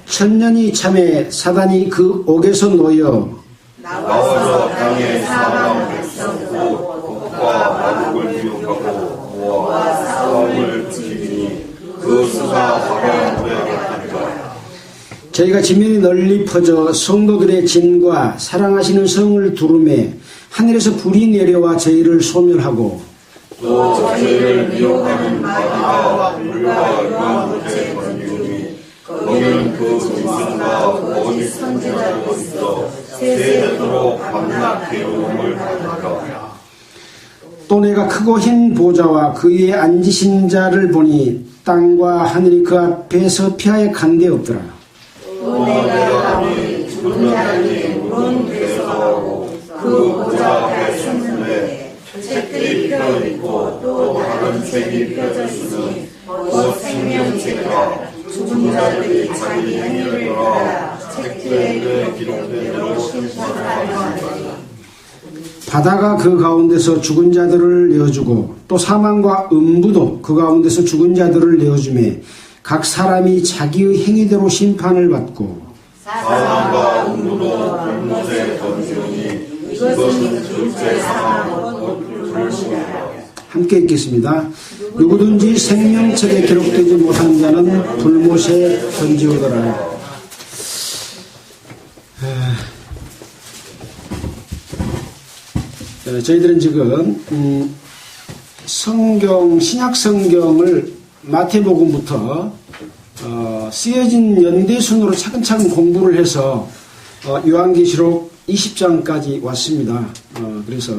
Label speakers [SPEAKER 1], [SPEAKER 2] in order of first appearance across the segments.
[SPEAKER 1] 천년이 참에 사단이 그 옥에서 놓여
[SPEAKER 2] 나와서 땅에 사망 백성 복과 마국을 유혹하고 모아 싸움을 지으니 그 수가 화려하게 하리라.
[SPEAKER 1] 저희가 지면이 널리 퍼져 성도들의 진과 사랑하시는 성을 두루매 하늘에서 불이 내려와 저희를 소멸하고
[SPEAKER 2] 또 저희를 미혹하는 마귀와 불과 유황물체 번지니 거기는 그 짐승과 거짓 선지자도 있어 세세토록 밤낮 괴로움을 받으리라.
[SPEAKER 1] 또 내가 크고 흰 보좌와 그 위에 앉으신 자를 보니 땅과 하늘이 그 앞에서 피하여 간데 없더라.
[SPEAKER 2] 또 내가 보니 죽은 자들이 물은 괴소하고 그 보좌 앞에 섰는데 책들이 펴있고 또 다른 책이 펴져 있으니 곧 생명책이라 죽은 자들이 자기 행위를 따라 책들에 기록된 대로 심판하리라.
[SPEAKER 1] 바다가 그 가운데서 죽은 자들을 내어주고 또 사망과 음부도 그 가운데서 죽은 자들을 내어주매 각 사람이 자기의 행위대로 심판을 받고
[SPEAKER 2] 사망과 음부도 불못에 던지오니 이것은 둘째 사망 불못이라.
[SPEAKER 1] 함께 읽겠습니다. 누구든지 생명책에 기록되지 못한 자는 불못에 던지오더라. 저희들은 지금 성경, 신약 성경을 마태복음부터 쓰여진 연대순으로 차근차근 공부를 해서 요한계시록 20장까지 왔습니다. 그래서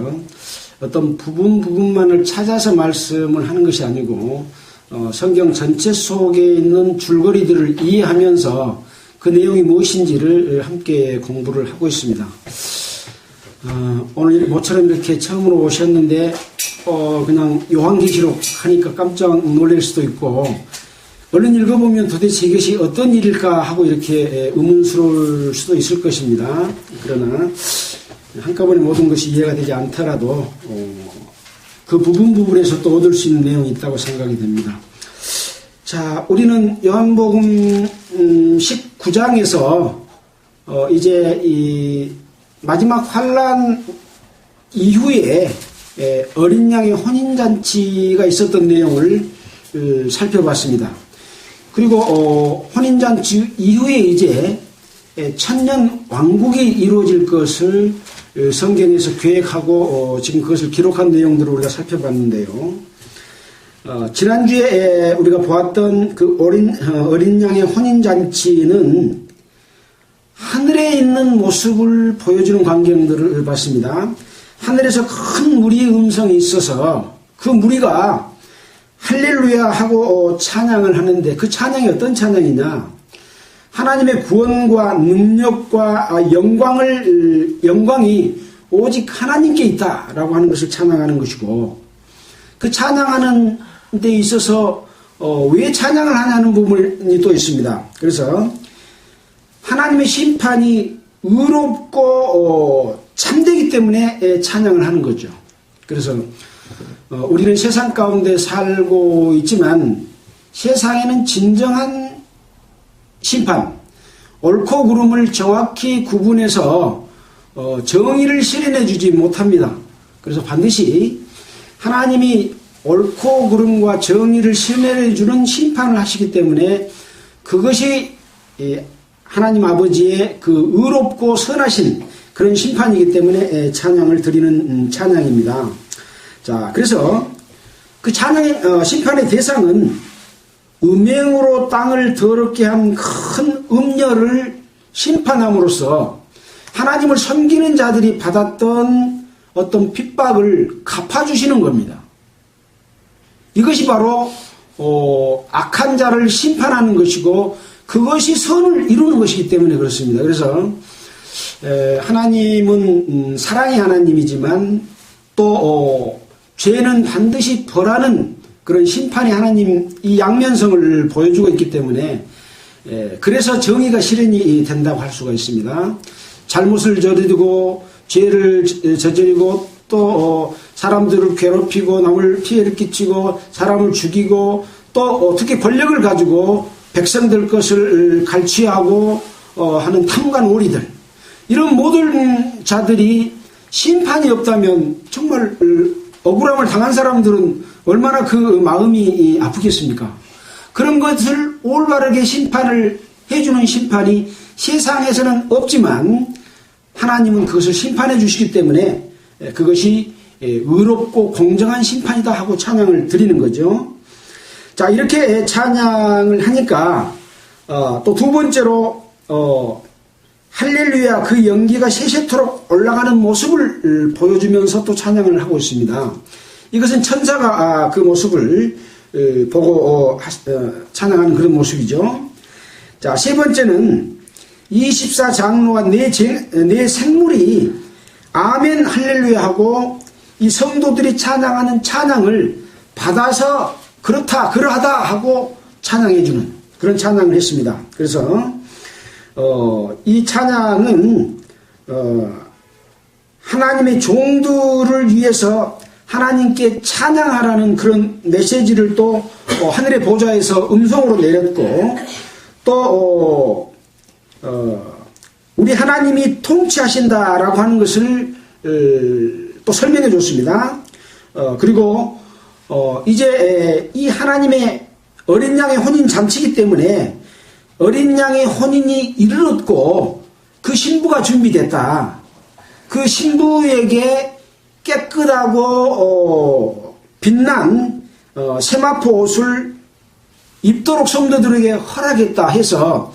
[SPEAKER 1] 어떤 부분만을 찾아서 말씀을 하는 것이 아니고 성경 전체 속에 있는 줄거리들을 이해하면서 그 내용이 무엇인지를 함께 공부를 하고 있습니다. 오늘 모처럼 이렇게 처음으로 오셨는데 그냥 요한계시록 하니까 깜짝 놀랄 수도 있고 얼른 읽어보면 도대체 이것이 어떤 일일까 하고 이렇게 의문스러울 수도 있을 것입니다. 그러나 한꺼번에 모든 것이 이해가 되지 않더라도 그 부분에서 또 얻을 수 있는 내용이 있다고 생각이 됩니다. 자, 우리는 요한복음 19장에서 이제 이 마지막 환란 이후에 어린 양의 혼인잔치가 있었던 내용을 살펴봤습니다. 그리고 혼인잔치 이후에 이제 천년 왕국이 이루어질 것을 성경에서 계획하고 지금 그것을 기록한 내용들을 우리가 살펴봤는데요. 지난주에 우리가 보았던 그 어린 양의 혼인잔치는 하늘에 있는 모습을 보여주는 광경들을 봤습니다. 하늘에서 큰 무리의 음성이 있어서 그 무리가 할렐루야 하고 찬양을 하는데 그 찬양이 어떤 찬양이냐? 하나님의 구원과 능력과 영광이 오직 하나님께 있다라고 하는 것을 찬양하는 것이고 그 찬양하는 데 있어서 왜 찬양을 하냐는 부분이 또 있습니다. 그래서 하나님의 심판이 의롭고 참되기 때문에 찬양을 하는 거죠. 그래서 우리는 세상 가운데 살고 있지만 세상에는 진정한 심판, 옳고 그름을 정확히 구분해서 정의를 실현해 주지 못합니다. 그래서 반드시 하나님이 옳고 그름과 정의를 실현해 주는 심판을 하시기 때문에 그것이 하나님 아버지의 그 의롭고 선하신 그런 심판이기 때문에 찬양을 드리는 찬양입니다. 자, 그래서 그 찬양의 심판의 대상은 음행으로 땅을 더럽게 한 큰 음녀를 심판함으로써 하나님을 섬기는 자들이 받았던 어떤 핍박을 갚아주시는 겁니다. 이것이 바로 악한 자를 심판하는 것이고 그것이 선을 이루는 것이기 때문에 그렇습니다. 그래서 하나님은 사랑의 하나님이지만 또 죄는 반드시 벌하는 그런 심판의 하나님 이 양면성을 보여주고 있기 때문에 그래서 정의가 실현이 된다고 할 수가 있습니다. 잘못을 저지르고 죄를 저지르고 또 사람들을 괴롭히고 남을 피해를 끼치고 사람을 죽이고 또 특히 권력을 가지고 백성들 것을 갈취하고 하는 탐관오리들, 이런 모든 자들이 심판이 없다면 정말 억울함을 당한 사람들은 얼마나 그 마음이 아프겠습니까? 그런 것을 올바르게 심판을 해주는 심판이 세상에서는 없지만 하나님은 그것을 심판해 주시기 때문에 그것이 의롭고 공정한 심판이다 하고 찬양을 드리는 거죠. 자, 이렇게 찬양을 하니까 또 두 번째로 할렐루야 그 연기가 세세토록 올라가는 모습을 보여주면서 또 찬양을 하고 있습니다. 이것은 천사가 그 모습을 보고 찬양하는 그런 모습이죠. 자, 세 번째는 24장로와 네 생물이 아멘 할렐루야 하고 이 성도들이 찬양하는 찬양을 받아서 그렇다 그러하다 하고 찬양해주는 그런 찬양을 했습니다. 그래서 이 찬양은 하나님의 종들을 위해서 하나님께 찬양하라는 그런 메시지를 또 하늘의 보좌에서 음성으로 내렸고, 또 우리 하나님이 통치하신다라고 하는 것을 또 설명해 줬습니다. 그리고 이제 이 하나님의 어린 양의 혼인 잔치이기 때문에 어린 양의 혼인이 이르렀고 그 신부가 준비됐다. 그 신부에게 깨끗하고 빛난 세마포 옷을 입도록 성도들에게 허락했다 해서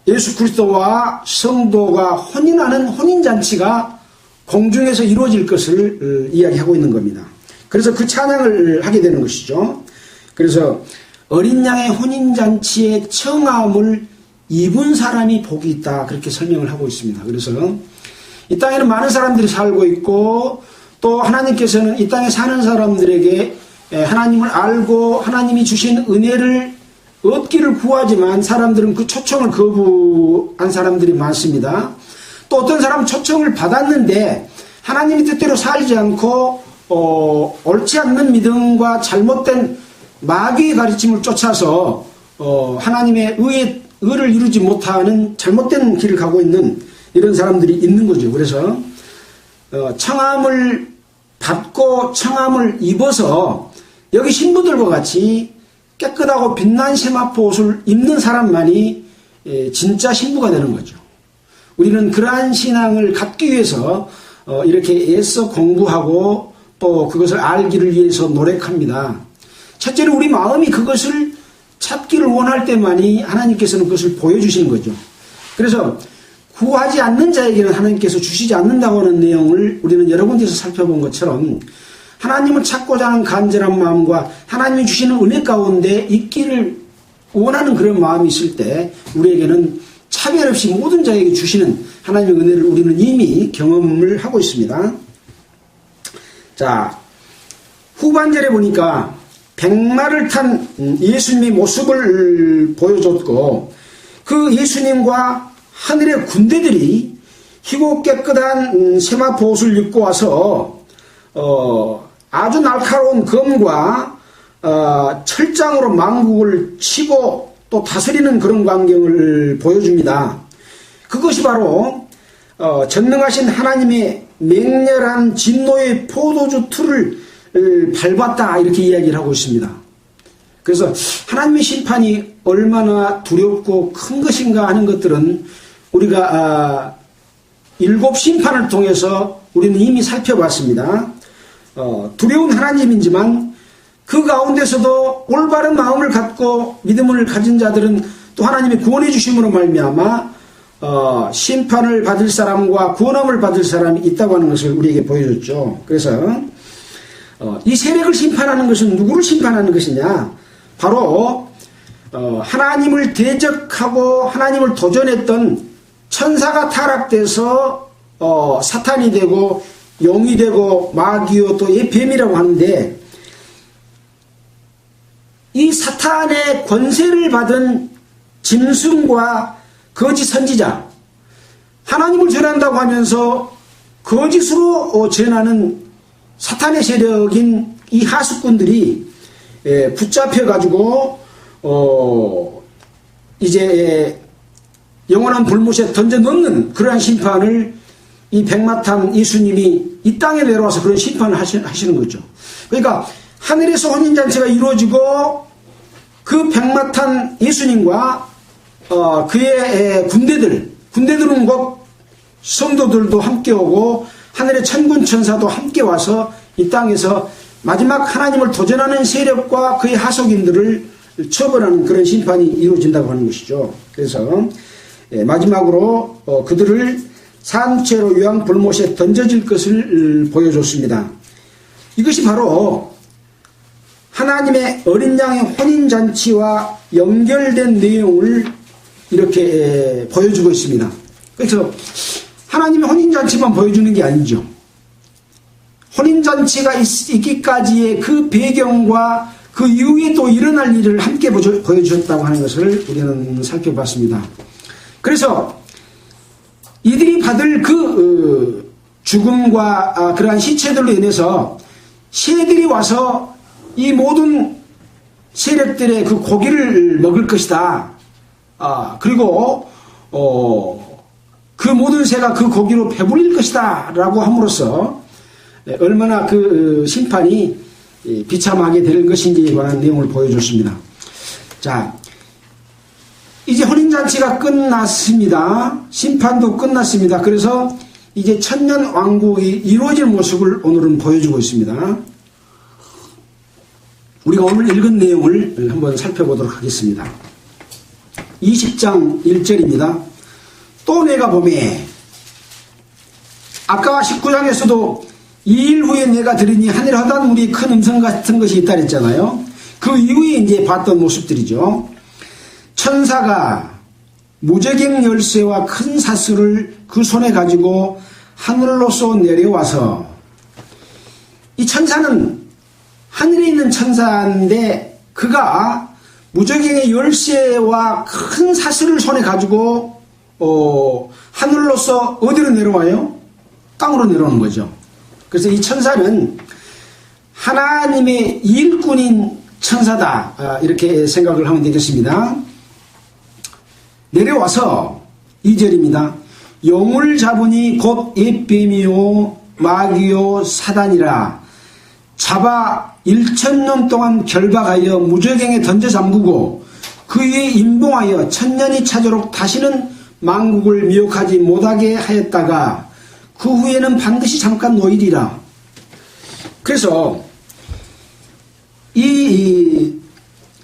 [SPEAKER 1] 예수 그리스도와 성도가 혼인하는 혼인잔치가 공중에서 이루어질 것을 이야기하고 있는 겁니다. 그래서 그 찬양을 하게 되는 것이죠. 그래서 어린 양의 혼인잔치의 청함을 입은 사람이 복이 있다, 그렇게 설명을 하고 있습니다. 그래서 이 땅에는 많은 사람들이 살고 있고 또 하나님께서는 이 땅에 사는 사람들에게 하나님을 알고 하나님이 주신 은혜를 얻기를 구하지만 사람들은 그 초청을 거부한 사람들이 많습니다. 또 어떤 사람은 초청을 받았는데 하나님의 뜻대로 살지 않고 옳지 않는 믿음과 잘못된 마귀의 가르침을 쫓아서 하나님의 의를 이루지 못하는 잘못된 길을 가고 있는 이런 사람들이 있는 거죠. 그래서 청함을 받고 청함을 입어서 여기 신부들과 같이 깨끗하고 빛난 세마포 옷을 입는 사람만이 진짜 신부가 되는 거죠. 우리는 그러한 신앙을 갖기 위해서 이렇게 애써 공부하고 또 그것을 알기를 위해서 노력합니다. 첫째로 우리 마음이 그것을 찾기를 원할 때만이 하나님께서는 그것을 보여주시는 거죠. 그래서 구하지 않는 자에게는 하나님께서 주시지 않는다고 하는 내용을 우리는 여러 군데서 살펴본 것처럼 하나님을 찾고자 하는 간절한 마음과 하나님이 주시는 은혜 가운데 있기를 원하는 그런 마음이 있을 때 우리에게는 차별 없이 모든 자에게 주시는 하나님의 은혜를 우리는 이미 경험을 하고 있습니다. 자, 후반절에 보니까 백마를 탄 예수님의 모습을 보여줬고 그 예수님과 하늘의 군대들이 희고 깨끗한 세마포 옷을 입고 와서 아주 날카로운 검과 철장으로 만국을 치고 또 다스리는 그런 광경을 보여줍니다. 그것이 바로 전능하신 하나님의 맹렬한 진노의 포도주 틀을 밟았다, 이렇게 이야기를 하고 있습니다. 그래서 하나님의 심판이 얼마나 두렵고 큰 것인가 하는 것들은 우리가 7 심판을 통해서 우리는 이미 살펴봤습니다. 두려운 하나님이지만 그 가운데서도 올바른 마음을 갖고 믿음을 가진 자들은 또 하나님의 구원해 주심으로 말미암아 심판을 받을 사람과 구원함을 받을 사람이 있다고 하는 것을 우리에게 보여줬죠. 그래서 이 세력을 심판하는 것은 누구를 심판하는 것이냐? 바로 하나님을 대적하고 하나님을 도전했던 천사가 타락돼서 사탄이 되고 용이 되고 마귀요 또 뱀이라고 하는데, 이 사탄의 권세를 받은 짐승과 거짓 선지자, 하나님을 전한다고 하면서 거짓으로 전하는 사탄의 세력인 이 하수꾼들이 붙잡혀가지고 이제 영원한 불못에 던져 넣는 그러한 심판을 이 백마탄 예수님이 이 땅에 내려와서 그런 심판을 하시는 거죠. 그러니까 하늘에서 혼인잔치가 이루어지고 그 백마탄 예수님과 그의 군대들은 곧 성도들도 함께 오고 하늘의 천군 천사도 함께 와서 이 땅에서 마지막 하나님을 도전하는 세력과 그의 하속인들을 처벌하는 그런 심판이 이루어진다고 하는 것이죠. 그래서 마지막으로 그들을 산채로 유황 불못에 던져질 것을 보여줬습니다. 이것이 바로 하나님의 어린 양의 혼인잔치와 연결된 내용을 이렇게 보여주고 있습니다. 그래서 하나님의 혼인잔치만 보여주는 게 아니죠. 혼인잔치가 있기까지의 그 배경과 그 이후에 또 일어날 일을 함께 보여주셨다고 하는 것을 우리는 살펴봤습니다. 그래서 이들이 받을 그 죽음과 그러한 시체들로 인해서 새들이 와서 이 모든 세력들의 그 고기를 먹을 것이다. 그리고 그 모든 새가 그 고기로 배불릴 것이다 라고 함으로써 얼마나 그 심판이 비참하게 될 것인지에 관한 내용을 보여줬습니다. 자, 이제 혼인잔치가 끝났습니다. 심판도 끝났습니다. 그래서 이제 천년 왕국이 이루어질 모습을 오늘은 보여주고 있습니다. 우리가 오늘 읽은 내용을 한번 살펴보도록 하겠습니다. 20장 1절입니다. 또 내가 보매, 아까 19장에서도 2일 후에 내가 들으니 하늘에 허다한 물이 큰 음성 같은 것이 있다 그랬잖아요. 그 이후에 이제 봤던 모습들이죠. 천사가 무저갱 열쇠와 큰 사슬을 그 손에 가지고 하늘로서 내려와서, 이 천사는 하늘에 있는 천사인데 그가 무저갱의 열쇠와 큰 사슬을 손에 가지고 하늘로서 어디로 내려와요? 땅으로 내려오는 거죠. 그래서 이 천사는 하나님의 일꾼인 천사다, 이렇게 생각을 하면 되겠습니다. 내려와서 2절입니다. 용을 잡으니 곧 옛뱀이요 마귀요 사단이라 잡아 1000년 동안 결박하여 무저갱에 던져 잠그고 그 위에 임봉하여 천년이 차도록 다시는 만국을 미혹하지 못하게 하였다가 그 후에는 반드시 잠깐 노이리라. 그래서 이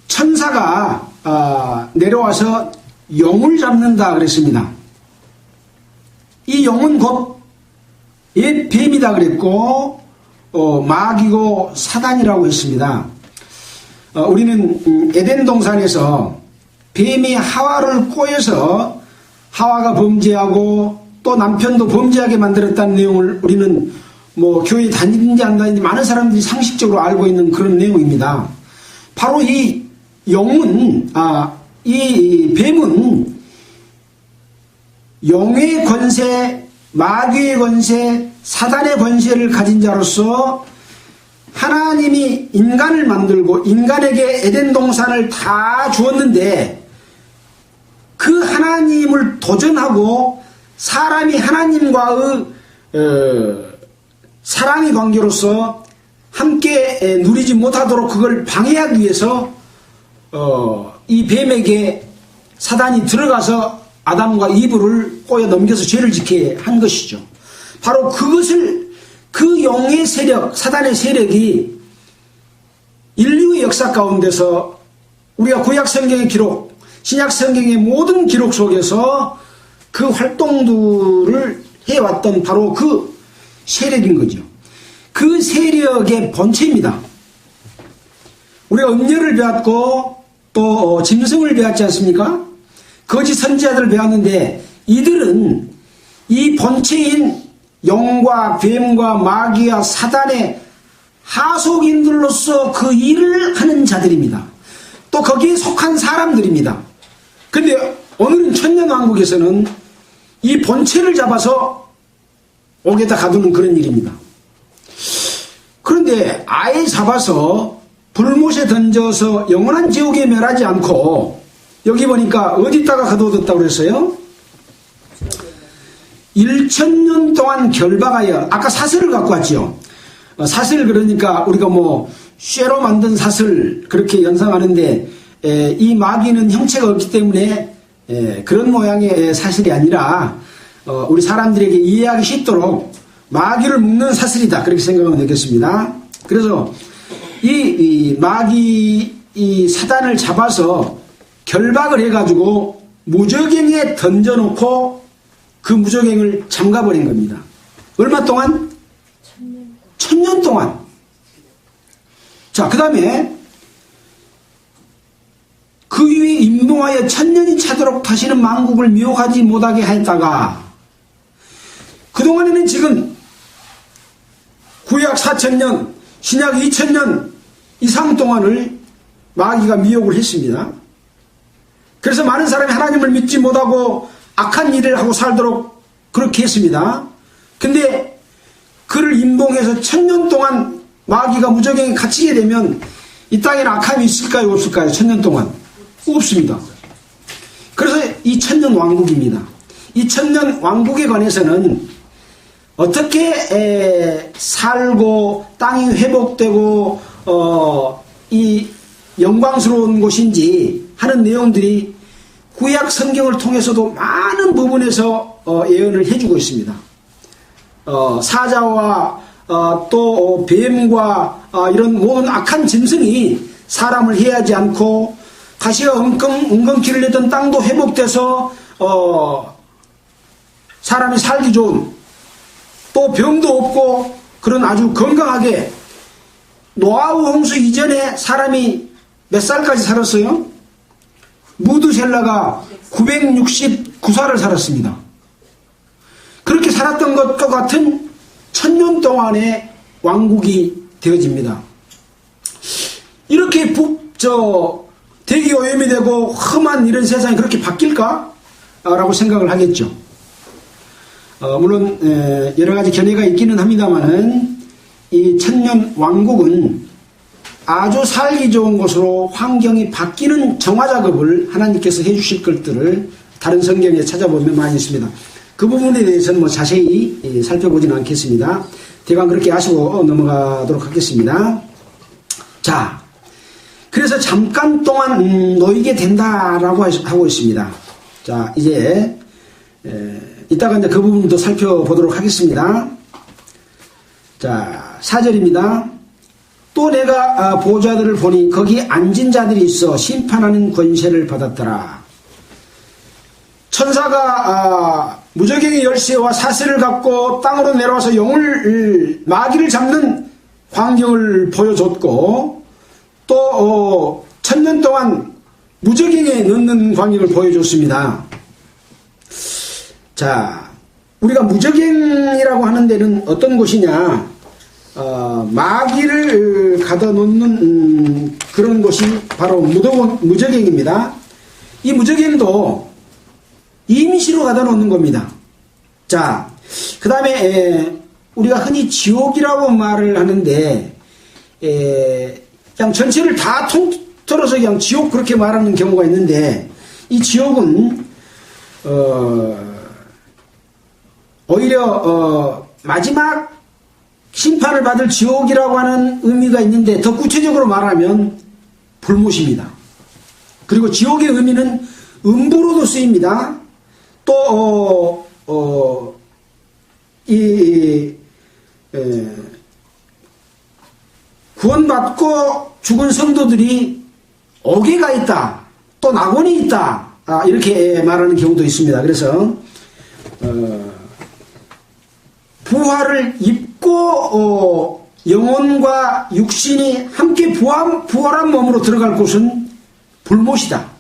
[SPEAKER 1] 천사가 내려와서 용을 잡는다 그랬습니다. 이 용은 곧 옛 뱀이다 그랬고 마귀고 사단이라고 했습니다. 우리는 에덴 동산에서 뱀이 하와를 꼬여서 하와가 범죄하고 또 남편도 범죄하게 만들었다는 내용을 우리는 교회 다니는지 안 다니는지 많은 사람들이 상식적으로 알고 있는 그런 내용입니다. 바로 이 용은, 이 뱀은 용의 권세, 마귀의 권세, 사단의 권세를 가진 자로서 하나님이 인간을 만들고 인간에게 에덴 동산을 다 주었는데 그 하나님을 도전하고 사람이 하나님과의 사랑의 관계로서 함께 누리지 못하도록 그걸 방해하기 위해서 이 뱀에게 사단이 들어가서 아담과 이브를 꼬여 넘겨서 죄를 짓게 한 것이죠. 바로 그것을, 그 용의 세력, 사단의 세력이 인류의 역사 가운데서 우리가 구약 성경의 기록, 신약 성경의 모든 기록 속에서 그 활동들을 해왔던 바로 그 세력인 거죠. 그 세력의 본체입니다. 우리가 음녀를 배웠고 또 짐승을 배웠지 않습니까? 거짓 선지자들을 배웠는데 이들은 이 본체인 용과 뱀과 마귀와 사단의 하속인들로서 그 일을 하는 자들입니다. 또 거기에 속한 사람들입니다. 근데 오늘은 천년왕국에서는 이 본체를 잡아서 옥에다 가두는 그런 일입니다. 그런데 아예 잡아서 불못에 던져서 영원한 지옥에 멸하지 않고 여기 보니까 어디다가 가둬뒀다고 그랬어요? 1000년 동안 결박하여, 아까 사슬을 갖고 왔죠. 사슬 그러니까 우리가 뭐 쇠로 만든 사슬 그렇게 연상하는데, 이 마귀는 형체가 없기 때문에 그런 모양의 사슬이 아니라 우리 사람들에게 이해하기 쉽도록 마귀를 묶는 사슬이다, 그렇게 생각하면 되겠습니다. 그래서 이 마귀, 이 사단을 잡아서 결박을 해가지고 무저갱에 던져놓고 그 무저갱을 잠가버린 겁니다. 얼마 동안? 1000년 동안. 자, 그 다음에 그 위에 임동하여 1000년이 차도록 다시는 만국을 미혹하지 못하게 하였다가, 그동안에는 지금 구약 4000년, 신약 2000년 이상 동안을 마귀가 미혹을 했습니다. 그래서 많은 사람이 하나님을 믿지 못하고 악한 일을 하고 살도록 그렇게 했습니다. 근데 그를 임봉해서 1000년 동안 마귀가 무저갱에 갇히게 되면 이 땅에는 악함이 있을까요, 없을까요? 1000년 동안 없습니다. 그래서 이 1000년 왕국입니다. 이 1000년 왕국에 관해서는 어떻게 살고 땅이 회복되고 이 영광스러운 곳인지 하는 내용들이 구약 성경을 통해서도 많은 부분에서 예언을 해주고 있습니다. 사자와 또 뱀과 이런 모든 악한 짐승이 사람을 해하지 않고 가시가 엉겅퀴를 내던 땅도 회복돼서 사람이 살기 좋은, 또 병도 없고 그런 아주 건강하게, 노아우 홍수 이전에 사람이 몇 살까지 살았어요? 무드셀라가 969살을 살았습니다. 그렇게 살았던 것과 같은 1000년 동안의 왕국이 되어집니다. 이렇게 대기 오염이 되고 험한 이런 세상이 그렇게 바뀔까? 라고 생각을 하겠죠. 물론 여러 가지 견해가 있기는 합니다만은 이 1000년 왕국은 아주 살기 좋은 곳으로 환경이 바뀌는 정화 작업을 하나님께서 해주실 것들을 다른 성경에 찾아보면 많이 있습니다. 그 부분에 대해서는 뭐 자세히 살펴보지는 않겠습니다. 대강 그렇게 아시고 넘어가도록 하겠습니다. 자, 그래서 잠깐 동안 놓이게 된다라고 하고 있습니다. 자, 이제 이따가 이제 그 부분도 살펴보도록 하겠습니다. 자, 4절입니다. 또 내가 보좌들을 보니 거기 앉은 자들이 있어 심판하는 권세를 받았더라. 천사가 무저갱의 열쇠와 사슬을 갖고 땅으로 내려와서 마귀를 잡는 광경을 보여줬고, 또 1000년 동안 무저갱에 넣는 광경을 보여줬습니다. 자, 우리가 무저갱이라고 하는 데는 어떤 곳이냐? 마귀를 가둬놓는 그런 곳이 바로 무저갱입니다. 이 무저갱도 임시로 가둬놓는 겁니다. 자, 그 다음에 우리가 흔히 지옥이라고 말을 하는데, 그냥 전체를 다 통틀어서 그냥 지옥 그렇게 말하는 경우가 있는데, 이 지옥은 오히려 마지막 심판을 받을 지옥이라고 하는 의미가 있는데, 더 구체적으로 말하면 불못입니다. 그리고 지옥의 의미는 음부로도 쓰입니다. 또 구원받고 죽은 성도들이 옥에가 있다, 또 낙원이 있다, 이렇게 말하는 경우도 있습니다. 그래서 부활을 입고 영혼과 육신이 함께 부활한 몸으로 들어갈 곳은 불못이다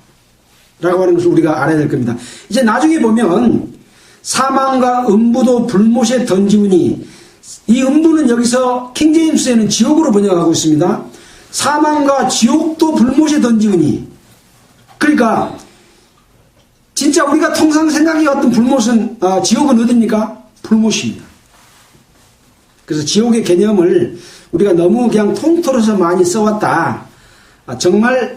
[SPEAKER 1] 라고 하는 것을 우리가 알아야 될 겁니다. 이제 나중에 보면 사망과 음부도 불못에 던지우니, 이 음부는 여기서 킹제임스에는 지옥으로 번역하고 있습니다. 사망과 지옥도 불못에 던지우니, 그러니까 진짜 우리가 통상 생각해왔던 불못은 지옥은 어딥니까? 불못입니다. 그래서 지옥의 개념을 우리가 너무 그냥 통틀어서 많이 써왔다. 정말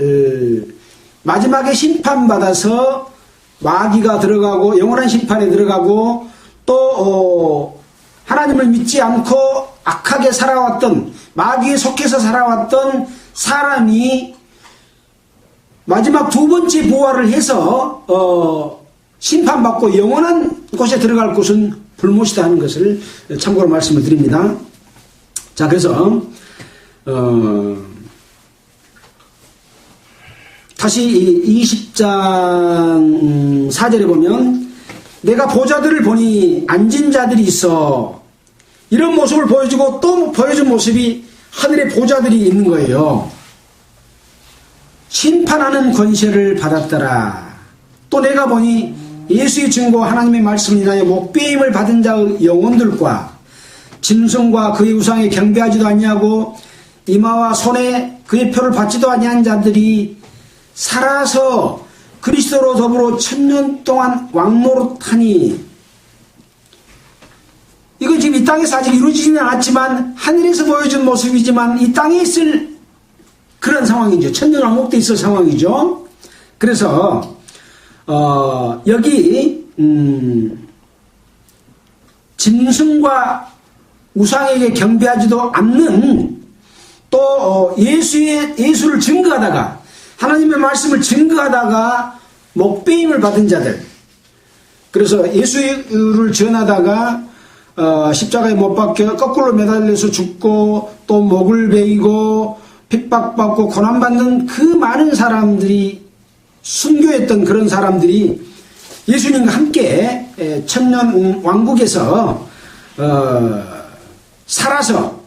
[SPEAKER 1] 마지막에 심판받아서 마귀가 들어가고 영원한 심판에 들어가고 또 하나님을 믿지 않고 악하게 살아왔던 마귀에 속해서 살아왔던 사람이 마지막 두 번째 부활을 해서 심판받고 영원한 곳에 들어갈 곳은 불못이다 하는 것을 참고로 말씀을 드립니다. 자, 그래서 다시 20장 4절에 보면 내가 보자들을 보니 앉은 자들이 있어. 이런 모습을 보여주고 또 보여준 모습이 하늘에 보자들이 있는 거예요. 심판하는 권세를 받았더라. 또 내가 보니 예수의 증거 하나님의 말씀을 인하여 목배임을 받은 자의 영혼들과 짐승과 그의 우상에 경배하지도 아니하고 이마와 손에 그의 표를 받지도 아니한 자들이 살아서 그리스도로 더불어 1000년 동안 왕노릇하니. 이건 지금 이 땅에서 아직 이루어지지는 않았지만 하늘에서 보여준 모습이지만 이 땅에 있을 그런 상황이죠. 1000년 왕국돼 있을 상황이죠. 그래서 여기 짐승과 우상에게 경배하지도 않는 또 예수를 증거하다가 하나님의 말씀을 증거하다가 목배임을 받은 자들. 그래서 예수를 전하다가 십자가에 못 박혀 거꾸로 매달려서 죽고 또 목을 베이고 핍박받고 고난받는 그 많은 사람들이 순교했던 그런 사람들이 예수님과 함께 1000년 왕국에서 살아서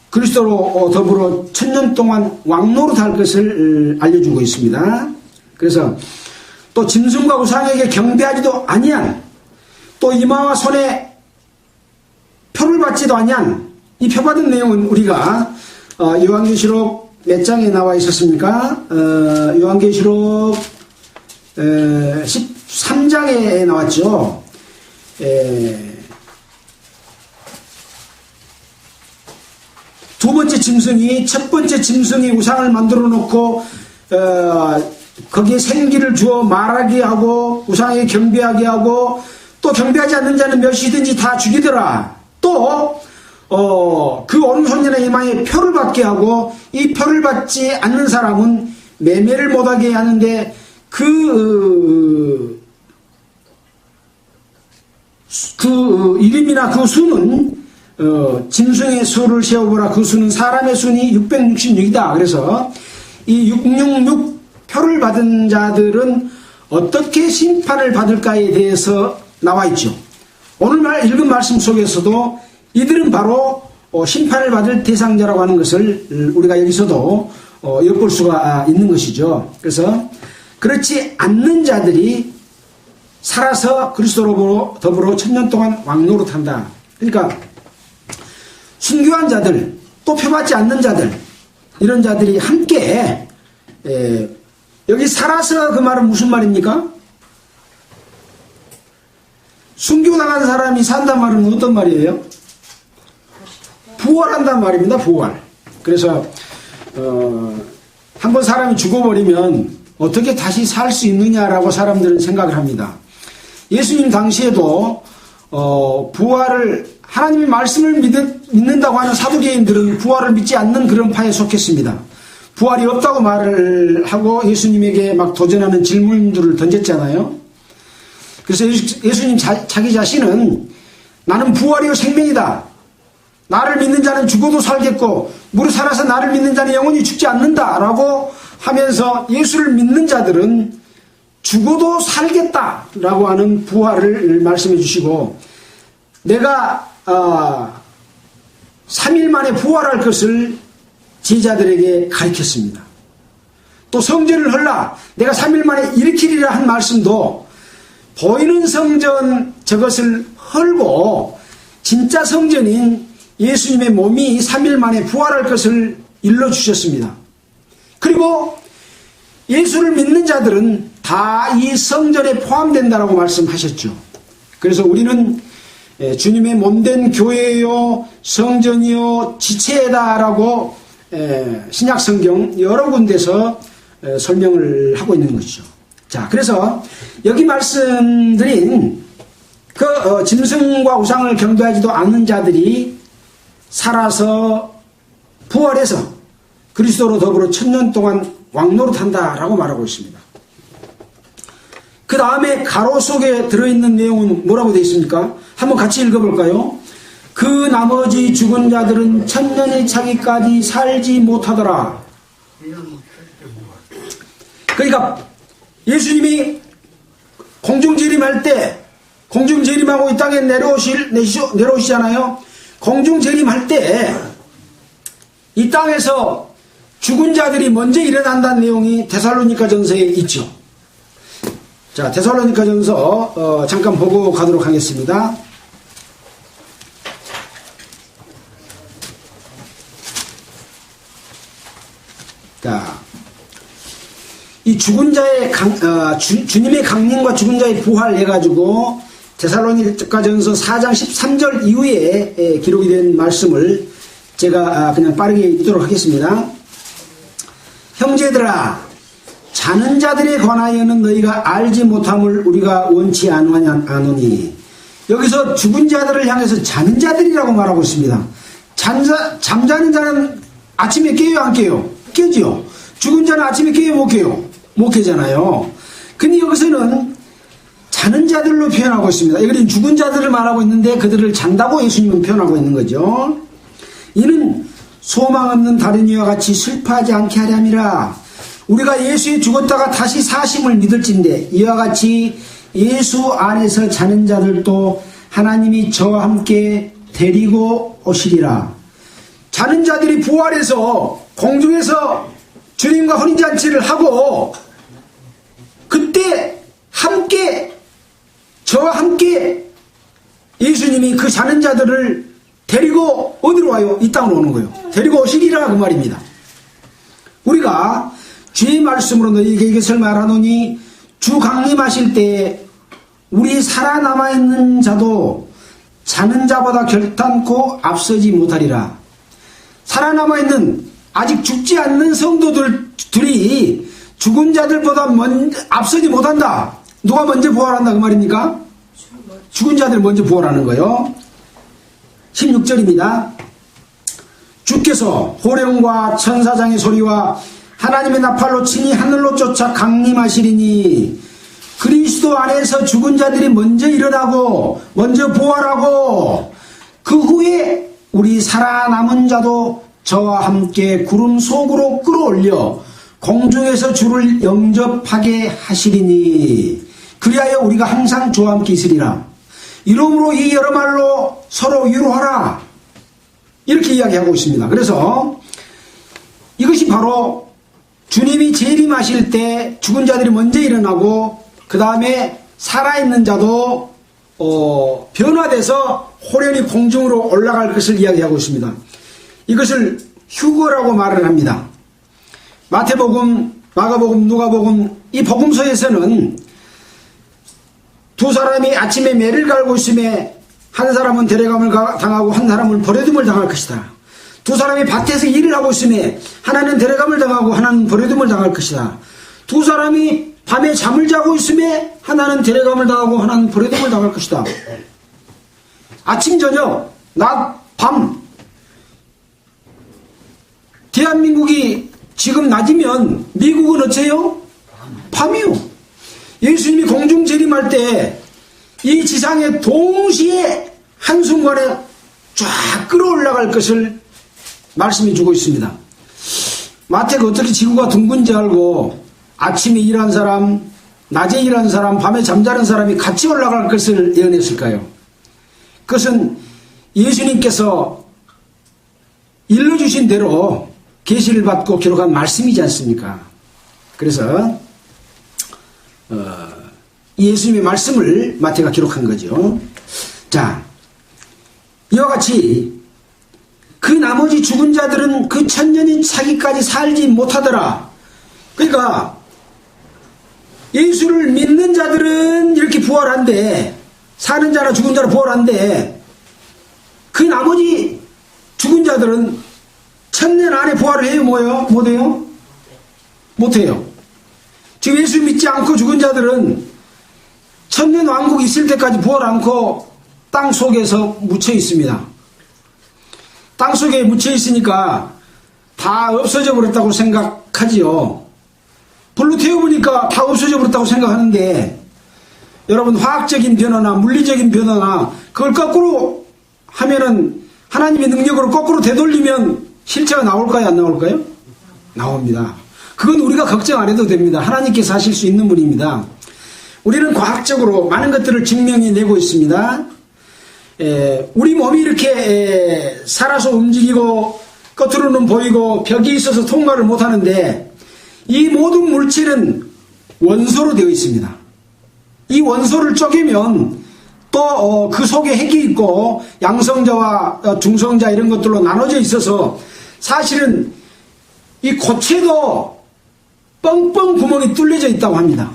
[SPEAKER 1] 그리스도로 더불어 1000년 동안 왕노릇할 것을 알려주고 있습니다. 그래서 또 짐승과 우상에게 경배하지도 아니한 또 이마와 손에 표를 받지도 아니한 이 표받은 내용은 우리가 요한계시록 몇 장에 나와 있었습니까? 요한계시록 13장에 나왔죠. 두 번째 짐승이 첫 번째 짐승이 우상을 만들어 놓고 거기에 생기를 주어 말하게 하고 우상에게 경배하게 하고 또 경배하지 않는 자는 몇이든지 다 죽이더라. 또 그 오른손이나 이마에 표를 받게 하고 이 표를 받지 않는 사람은 매매를 못하게 하는데 그 이름이나 그 수는 짐승의 수를 세어보라. 그 수는 사람의 수니 666이다. 그래서 이 666 표를 받은 자들은 어떻게 심판을 받을까에 대해서 나와 있죠. 오늘 읽은 말씀 속에서도 이들은 바로 심판을 받을 대상자라고 하는 것을 우리가 여기서도 엿볼 수가 있는 것이죠. 그래서 그렇지 않는 자들이 살아서 그리스도로 더불어 1000년 동안 왕노릇한다. 그러니까 순교한 자들, 또 표받지 않는 자들, 이런 자들이 함께 여기 살아서 그 말은 무슨 말입니까? 순교당한 사람이 산단 말은 어떤 말이에요? 부활한단 말입니다. 부활. 그래서 한번 사람이 죽어버리면 어떻게 다시 살 수 있느냐라고 사람들은 생각을 합니다. 예수님 당시에도 부활을 하나님의 말씀을 믿는다고 하는 사두개인들은 부활을 믿지 않는 그런 파에 속했습니다. 부활이 없다고 말을 하고 예수님에게 막 도전하는 질문들을 던졌잖아요. 그래서 예수님 자기 자신은 나는 부활이요 생명이다. 나를 믿는 자는 죽어도 살겠고 무릇 살아서 나를 믿는 자는 영원히 죽지 않는다라고 하면서 예수를 믿는 자들은 죽어도 살겠다라고 하는 부활을 말씀해 주시고 내가 3일 만에 부활할 것을 제자들에게 가르쳤습니다. 또 성전을 헐라 내가 3일 만에 일으키리라 한 말씀도 보이는 성전 저것을 헐고 진짜 성전인 예수님의 몸이 3일 만에 부활할 것을 일러주셨습니다. 그리고 예수를 믿는 자들은 다 이 성전에 포함된다라고 말씀하셨죠. 그래서 우리는 주님의 몸된 교회요 성전이요 지체다라고 신약성경 여러 군데서 설명을 하고 있는 것이죠. 자, 그래서 여기 말씀드린 짐승과 우상을 경배하지도 않는 자들이 살아서 부활해서 그리스도로 더불어 1000년 동안 왕노릇한다라고 말하고 있습니다. 그 다음에 가로 속에 들어있는 내용은 뭐라고 되어 있습니까? 한번 같이 읽어볼까요? 그 나머지 죽은 자들은 1000년이 차기까지 살지 못하더라. 그러니까 예수님이 공중재림할 때, 공중재림하고 이 땅에 내려오시잖아요. 공중재림할 때 이 땅에서 죽은 자들이 먼저 일어난다는 내용이 데살로니가전서에 있죠. 자, 데살로니가전서 잠깐 보고 가도록 하겠습니다. 자, 이 죽은 자의 주님의 강림과 죽은 자의 부활 해가지고 데살로니가전서 4장 13절 이후에 기록이 된 말씀을 제가 그냥 빠르게 읽도록 하겠습니다. 형제들아, 자는 자들에 관하여는 너희가 알지 못함을 우리가 원치 아노니. 여기서 죽은 자들을 향해서 자는 자들이라고 말하고 있습니다. 잠자는 자는 아침에 깨요, 안 깨요? 깨죠. 죽은 자는 아침에 깨요, 못 깨요? 못 깨잖아요. 근데 여기서는 자는 자들로 표현하고 있습니다. 여기는 죽은 자들을 말하고 있는데 그들을 잔다고 예수님은 표현하고 있는 거죠. 이는 소망 없는 다른 이와 같이 슬퍼하지 않게 하려 함이라. 우리가 예수에 죽었다가 다시 사심을 믿을진데 이와 같이 예수 안에서 자는 자들도 하나님이 저와 함께 데리고 오시리라. 자는 자들이 부활해서 공중에서 주님과 혼인잔치를 하고 그때 함께 저와 함께 예수님이 그 자는 자들을 데리고 어디로 와요? 이 땅으로 오는 거예요. 데리고 오시리라 그 말입니다. 우리가 주의 말씀으로 너희에게 이것을 말하노니 주 강림하실 때 우리 살아남아있는 자도 자는 자보다 결단코 앞서지 못하리라. 살아남아있는 아직 죽지 않는 성도들이 죽은 자들보다 앞서지 못한다. 누가 먼저 부활한다 그 말입니까? 죽은 자들 먼저 부활하는 거예요. 16절입니다. 주께서 호령과 천사장의 소리와 하나님의 나팔로 친히 하늘로 쫓아 강림하시리니 그리스도 안에서 죽은 자들이 먼저 일어나고 먼저 부활하고 그 후에 우리 살아남은 자도 저와 함께 구름 속으로 끌어올려 공중에서 주를 영접하게 하시리니 그리하여 우리가 항상 저와 함께 있으리라. 이러므로 이 여러 말로 서로 위로하라. 이렇게 이야기하고 있습니다. 그래서 이것이 바로 주님이 재림하실 때 죽은 자들이 먼저 일어나고 그 다음에 살아있는 자도 변화돼서 호련히 공중으로 올라갈 것을 이야기하고 있습니다. 이것을 휴거라고 말을 합니다. 마태복음, 마가복음, 누가복음 이 복음서에서는 두 사람이 아침에 매를 갈고 있음에 한 사람은 데려감을 당하고 한 사람은 버려둠을 당할 것이다. 두 사람이 밭에서 일을 하고 있음에 하나는 데려감을 당하고 하나는 버려둠을 당할 것이다. 두 사람이 밤에 잠을 자고 있음에 하나는 데려감을 당하고 하나는 버려둠을 당할 것이다. 아침, 저녁, 낮, 밤. 대한민국이 지금 낮이면 미국은 어째요? 밤이요. 예수님이 공중 재림할 때 이 지상에 동시에 한순간에 쫙 끌어올라갈 것을 말씀해 주고 있습니다. 마태가 어떻게 지구가 둥근지 알고 아침에 일한 사람, 낮에 일한 사람, 밤에 잠자는 사람이 같이 올라갈 것을 예언했을까요? 그것은 예수님께서 일러주신 대로 계시를 받고 기록한 말씀이지 않습니까? 그래서 예수님의 말씀을 마태가 기록한 거죠. 자, 이와 같이 그 나머지 죽은 자들은 그 1000년이 차기까지 살지 못하더라. 그러니까 예수를 믿는 자들은 이렇게 부활한데, 사는 자나 죽은 자나 부활한데 그 나머지 죽은 자들은 1000년 안에 부활을 해요? 뭐요? 못해요? 못해요. 지금 예수 믿지 않고 죽은 자들은 천년왕국이 있을 때까지 부활 않고 땅 속에서 묻혀 있습니다. 땅 속에 묻혀 있으니까 다 없어져 버렸다고 생각하지요. 불로 태워보니까 다 없어져 버렸다고 생각하는데, 여러분, 화학적인 변화나 물리적인 변화나 그걸 거꾸로 하면은, 하나님의 능력으로 거꾸로 되돌리면 실체가 나올까요, 안 나올까요? 나옵니다. 그건 우리가 걱정 안 해도 됩니다. 하나님께서 하실 수 있는 분입니다. 우리는 과학적으로 많은 것들을 증명해내고 있습니다. 우리 몸이 이렇게 살아서 움직이고 겉으로는 보이고 벽이 있어서 통과를 못하는데, 이 모든 물질은 원소로 되어 있습니다. 이 원소를 쪼개면 또 그 속에 핵이 있고 양성자와 중성자 이런 것들로 나눠져 있어서 사실은 이 고체도 뻥뻥 구멍이 뚫려져 있다고 합니다.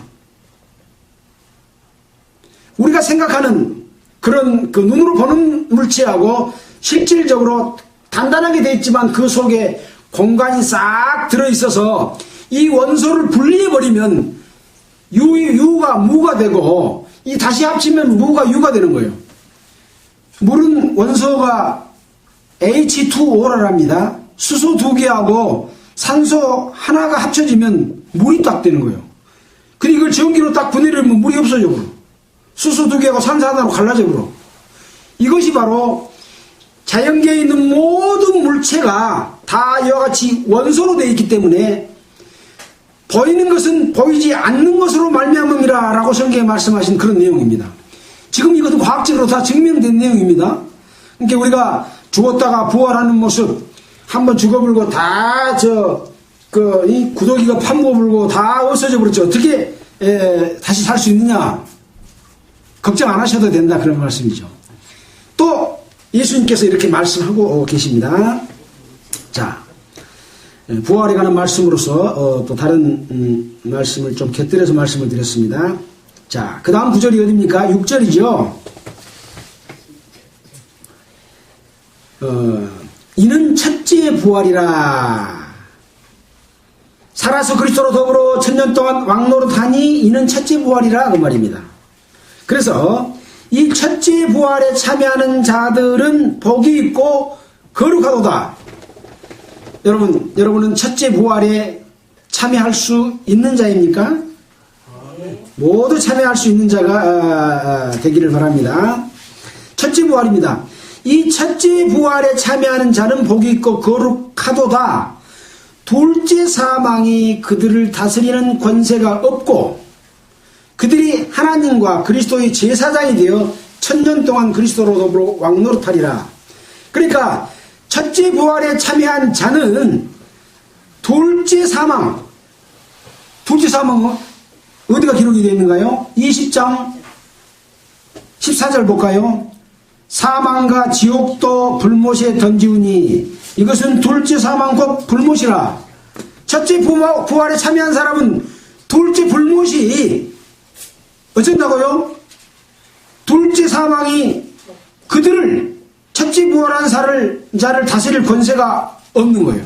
[SPEAKER 1] 우리가 생각하는 그런 그 눈으로 보는 물체하고 실질적으로 단단하게 되어 있지만 그 속에 공간이 싹 들어있어서 이 원소를 분리해버리면 유가 무가 되고, 이 다시 합치면 무가 유가 되는 거예요. 물은 원소가 H2O라 합니다. 수소 2개하고 산소 하나가 합쳐지면 물이 딱 되는 거예요. 근데 이걸 전기로 딱 분해하면 물이 없어져 버려. 수소 2개하고 산소 하나로 갈라져 버려. 이것이 바로 자연계에 있는 모든 물체가 다 이와 같이 원소로 되어 있기 때문에 보이는 것은 보이지 않는 것으로 말미암음이라 라고 성경에 말씀하신 그런 내용입니다. 지금 이것은 과학적으로 다 증명된 내용입니다. 그러니까 우리가 죽었다가 부활하는 모습, 한번 죽어불고 다 이 구더기가 판모불고 다 없어져 버렸죠. 어떻게 다시 살 수 있느냐? 걱정 안 하셔도 된다, 그런 말씀이죠. 또 예수님께서 이렇게 말씀하고 계십니다. 자, 부활에 관한 말씀으로서 또 다른 말씀을 좀 곁들여서 말씀을 드렸습니다. 자, 그 다음 구절이 어디입니까? 6절이죠. 이는 첫째 부활이라. 살아서 그리스도로 더불어 천년 동안 왕노릇하니 이는 첫째 부활이라, 그 말입니다. 그래서 이 첫째 부활에 참여하는 자들은 복이 있고 거룩하도다. 여러분은 첫째 부활에 참여할 수 있는 자입니까? 모두 참여할 수 있는 자가 되기를 바랍니다. 첫째 부활입니다. 이 첫째 부활에 참여하는 자는 복이 있고 거룩하도다. 둘째 사망이 그들을 다스리는 권세가 없고 그들이 하나님과 그리스도의 제사장이 되어 천년 동안 그리스도로 더불어 왕노릇하리라. 그러니까 첫째 부활에 참여한 자는 둘째 사망은 어디가 기록이 되어 있는가요? 20장 14절 볼까요? 사망과 지옥도 불못에 던지우니 이것은 둘째 사망 곧 불못이라. 첫째 부활에 참여한 사람은 둘째 불못이 어쩐다고요? 둘째 사망이 그들을, 첫째 부활한 자를 다스릴 권세가 없는 거예요.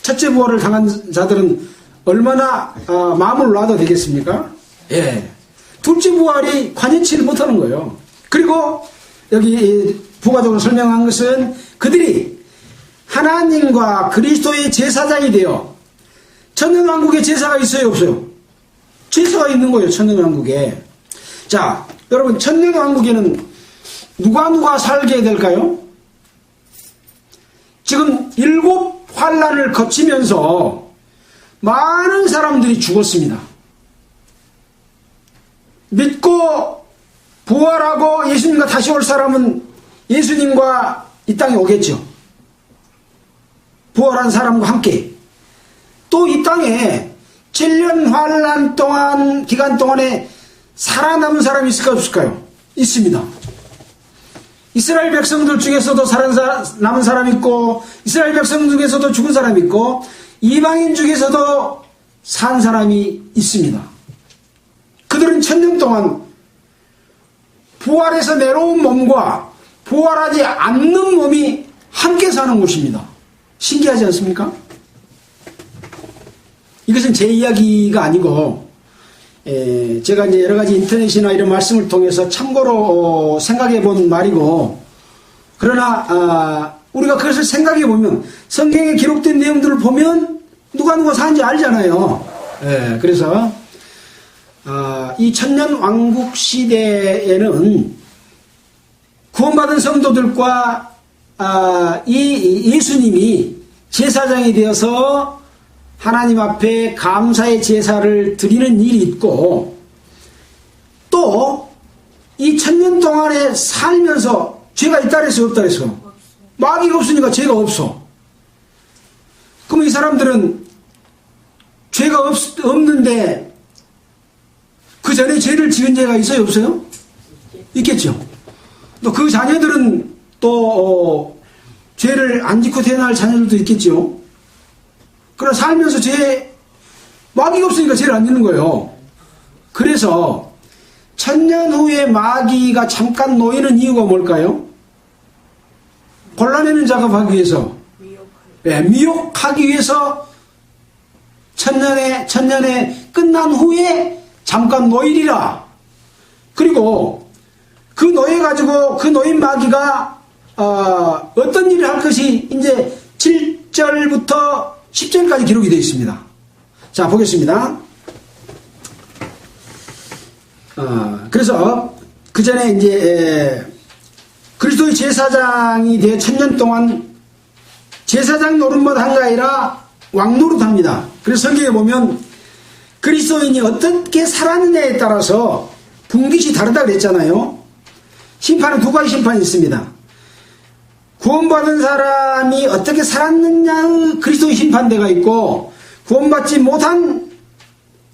[SPEAKER 1] 첫째 부활을 당한 자들은 얼마나 마음을 놔도 되겠습니까? 예. 둘째 부활이 관여치를 못하는 거예요. 그리고 여기 부가적으로 설명한 것은 그들이 하나님과 그리스도의 제사장이 되어, 천년왕국에 제사가 있어요, 없어요? 제사가 있는 거예요, 천년왕국에. 자, 여러분, 천년왕국에는 누가 살게 될까요? 지금 7 환란을 거치면서 많은 사람들이 죽었습니다. 믿고 부활하고 예수님과 다시 올 사람은 예수님과 이 땅에 오겠죠. 부활한 사람과 함께. 또 이 땅에 7년 환란 동안, 기간 동안에 살아남은 사람이 있을까요, 없을까요? 있습니다. 이스라엘 백성들 중에서도 살아남은 사람 있고, 이스라엘 백성 중에서도 죽은 사람 있고, 이방인 중에서도 산 사람이 있습니다. 그들은 천년 동안 부활해서 내려온 몸과 부활하지 않는 몸이 함께 사는 곳입니다. 신기하지 않습니까? 이것은 제 이야기가 아니고 제가 이제 여러 가지 인터넷이나 이런 말씀을 통해서 참고로 생각해 본 말이고, 그러나 우리가 그것을 생각해 보면 성경에 기록된 내용들을 보면 누가 사는지 알잖아요. 그래서 이 천년 왕국 시대에는 구원받은 성도들과 이 예수님이 제사장이 되어서 하나님 앞에 감사의 제사를 드리는 일이 있고, 또 이 천년 동안에 살면서 죄가 있다 그랬어요, 없다 그랬어요? 마귀가 없으니까 죄가 없어. 그럼 이 사람들은 죄가 없는데 그 전에 죄를 지은 죄가 있어요, 없어요? 있겠죠. 또 그 자녀들은 또 죄를 안 짓고 태어날 자녀들도 있겠죠. 그러나 살면서 마귀가 없으니까 죄를 안 짓는 거예요. 그래서 천년 후에 마귀가 잠깐 놓이는 이유가 뭘까요? 골라내는 작업하기 위해서, 미혹하기 위해서 천년에 끝난 후에 잠깐 놓이리라. 그리고 그 놓여가지고 그 놓인 마귀가 어떤 일을 할 것이 이제 7절부터 10절까지 기록이 되어 있습니다. 자, 보겠습니다. 그래서 그 전에 이제 그리스도의 제사장이 되어 천년 동안 제사장 노릇만 한 게 아니라 왕 노릇합니다. 그래서 성경에 보면 그리스도인이 어떻게 살았느냐에 따라서 분깃이 다르다 그랬잖아요. 심판은 두 가지 심판이 있습니다. 구원받은 사람이 어떻게 살았느냐의 그리스도의 심판대가 있고, 구원받지 못한,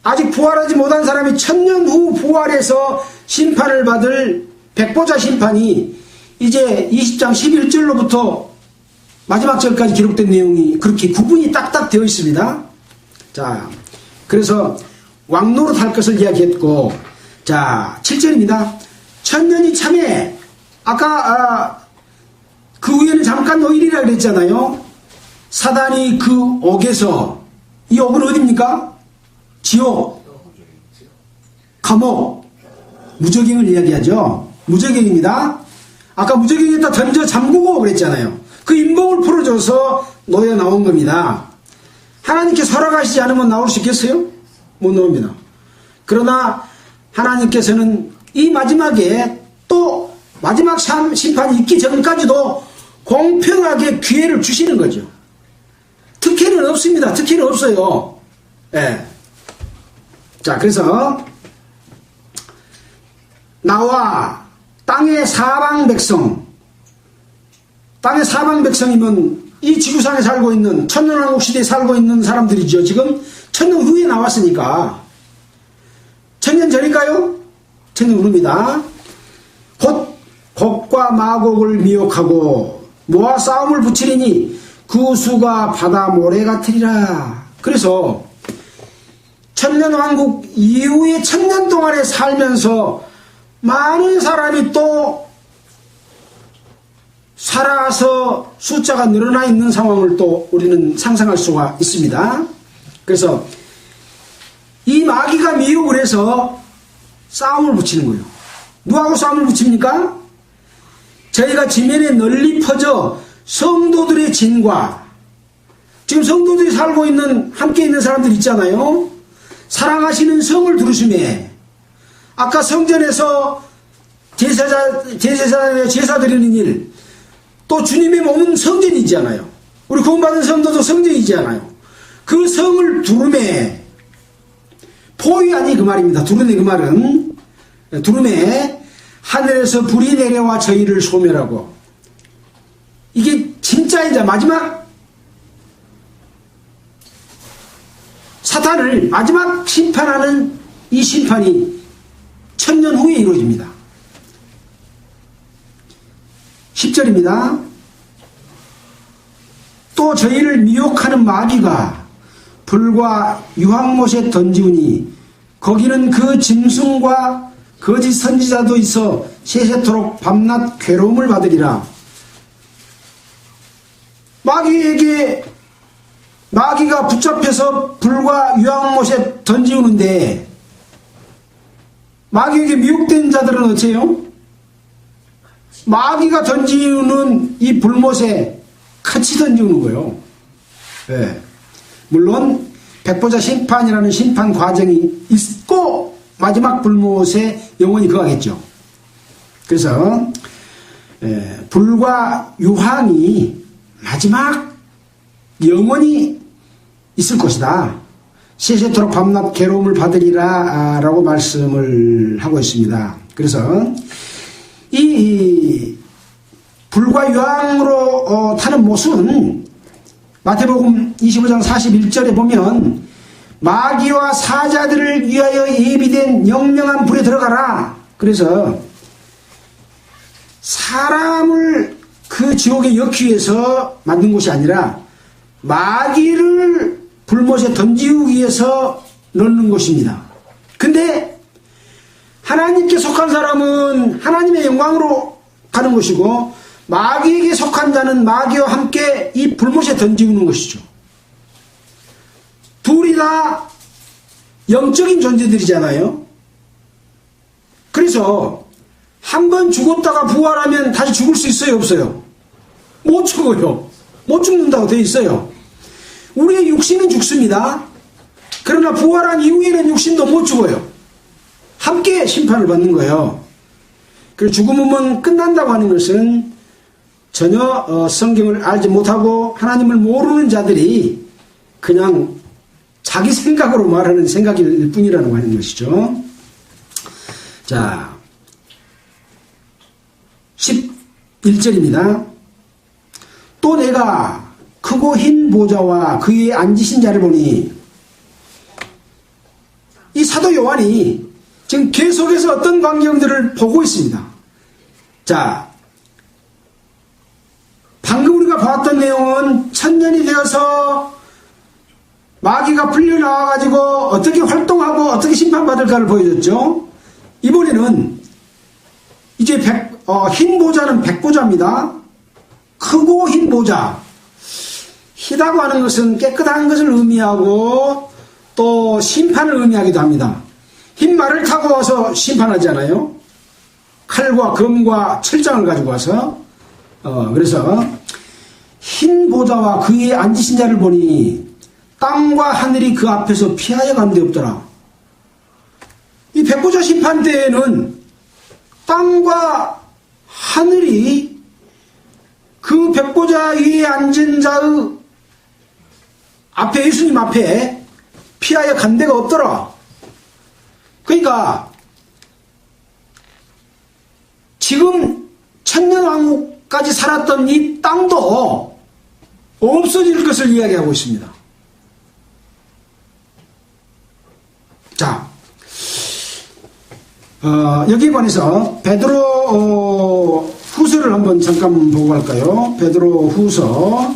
[SPEAKER 1] 아직 부활하지 못한 사람이 천년 후 부활해서 심판을 받을 백보자 심판이 이제 20장 11절로부터 마지막 절까지 기록된 내용이 그렇게 구분이 딱딱 되어 있습니다. 자, 그래서 왕노릇 할 것을 이야기했고, 자, 7절입니다. 천년이 참에, 아까 그 후에는 잠깐 노일이라 그랬잖아요. 사단이 그 옥에서, 이 옥은 어디입니까? 지옥, 감옥, 무저갱을 이야기하죠. 무저갱입니다. 아까 무저갱에다 던져 잠그고 그랬잖아요. 그 인봉을 풀어줘서 놓여 나온 겁니다. 하나님께 설악하시지 않으면 나올 수 있겠어요? 못 나옵니다. 그러나 하나님께서는 이 마지막에 또 마지막 심판이 있기 전까지도 공평하게 기회를 주시는 거죠. 특혜는 없습니다. 특혜는 없어요. 예. 자, 그래서 나와 땅의 사방 백성, 땅의 사방 백성이면 이 지구상에 살고 있는 천년왕국 시대에 살고 있는 사람들이죠. 지금 천년 후에 나왔으니까. 천년 전일까요? 천년 후입니다. 곧 곡과 마곡을 미혹하고 모아 싸움을 붙이리니 그 수가 바다 모래 같으리라. 그래서 천년왕국 이후에 천년 동안에 살면서 많은 사람이 또 살아서 숫자가 늘어나 있는 상황을 또 우리는 상상할 수가 있습니다. 그래서 이 마귀가 미혹을 해서 싸움을 붙이는 거예요. 누구하고 싸움을 붙입니까? 저희가 지면에 널리 퍼져 성도들의 진과, 지금 성도들이 살고 있는 함께 있는 사람들 있잖아요. 사랑하시는 성을 두르심에, 아까 성전에서 제사 드리는 일, 또 주님의 몸은 성전이잖아요. 우리 구원받은 성도도 성전이잖아요. 그 성을 두름에, 포위 아니 그 말입니다. 두름에, 그 말은 두름에 하늘에서 불이 내려와 저희를 소멸하고, 이게 진짜 이제 마지막 사탄을 마지막 심판하는 이 심판이 천년 후에 이루어집니다. 10절입니다. 또 저희를 미혹하는 마귀가 불과 유황못에 던지우니 거기는 그 짐승과 거짓 선지자도 있어 세세토록 밤낮 괴로움을 받으리라. 마귀에게 마귀가 붙잡혀서 불과 유황못에 던지우는데 마귀에게 미혹된 자들은 어째요? 마귀가 던지우는 이 불못에 같이 던지우는 거예요. 네. 물론 백보자 심판이라는 심판 과정이 있고 마지막 불못에 영원히 거하겠죠. 그래서 불과 유황이 마지막 영원히 있을 것이다. 세세토록 밤낮 괴로움을 받으리라 라고 말씀을 하고 있습니다. 그래서 이 불과 유황으로 타는 못은 마태복음 25장 41절에 보면 마귀와 사자들을 위하여 예비된 영영한 불에 들어가라. 그래서 사람을 그 지옥에 넣기 위해서 만든 곳이 아니라 마귀를 불못에 던지기 위해서 넣는 곳입니다. 근데 하나님께 속한 사람은 하나님의 영광으로 가는 것이고 마귀에게 속한 자는 마귀와 함께 이 불못에 던지우는 것이죠. 둘이 다 영적인 존재들이잖아요. 그래서 한 번 죽었다가 부활하면 다시 죽을 수 있어요, 없어요? 못 죽어요. 못 죽는다고 되어 있어요. 우리의 육신은 죽습니다. 그러나 부활한 이후에는 육신도 못 죽어요. 함께 심판을 받는 거예요. 그래서 죽음은 끝난다고 하는 것은 전혀 성경을 알지 못하고 하나님을 모르는 자들이 그냥 자기 생각으로 말하는 생각일 뿐이라고 하는 것이죠. 자, 11절입니다. 또 내가 크고 흰 보좌와 그 위에 앉으신 자를 보니, 이 사도 요한이 지금 계속해서 어떤 광경들을 보고 있습니다. 자, 방금 우리가 봤던 내용은 천년이 되어서 마귀가 풀려나와가지고 어떻게 활동하고 어떻게 심판받을까를 보여줬죠. 이번에는 이제 흰 보좌는 백보좌입니다. 크고 흰 보좌. 희다고 하는 것은 깨끗한 것을 의미하고 또 심판을 의미하기도 합니다. 흰 말을 타고 와서 심판하잖아요. 칼과 검과 철장을 가지고 와서. 그래서 흰 보좌와 그 위에 앉으신 자를 보니 땅과 하늘이 그 앞에서 피하여 간 데 없더라. 이 백보자 심판 때에는 땅과 하늘이 그 백보자 위에 앉은 자의 앞에, 예수님 앞에 피하여 간 데가 없더라. 그러니까 지금 천년왕국까지 살았던 이 땅도 없어질 것을 이야기하고 있습니다. 자, 여기에 관해서 베드로 후서를 한번 잠깐 보고 갈까요? 베드로 후서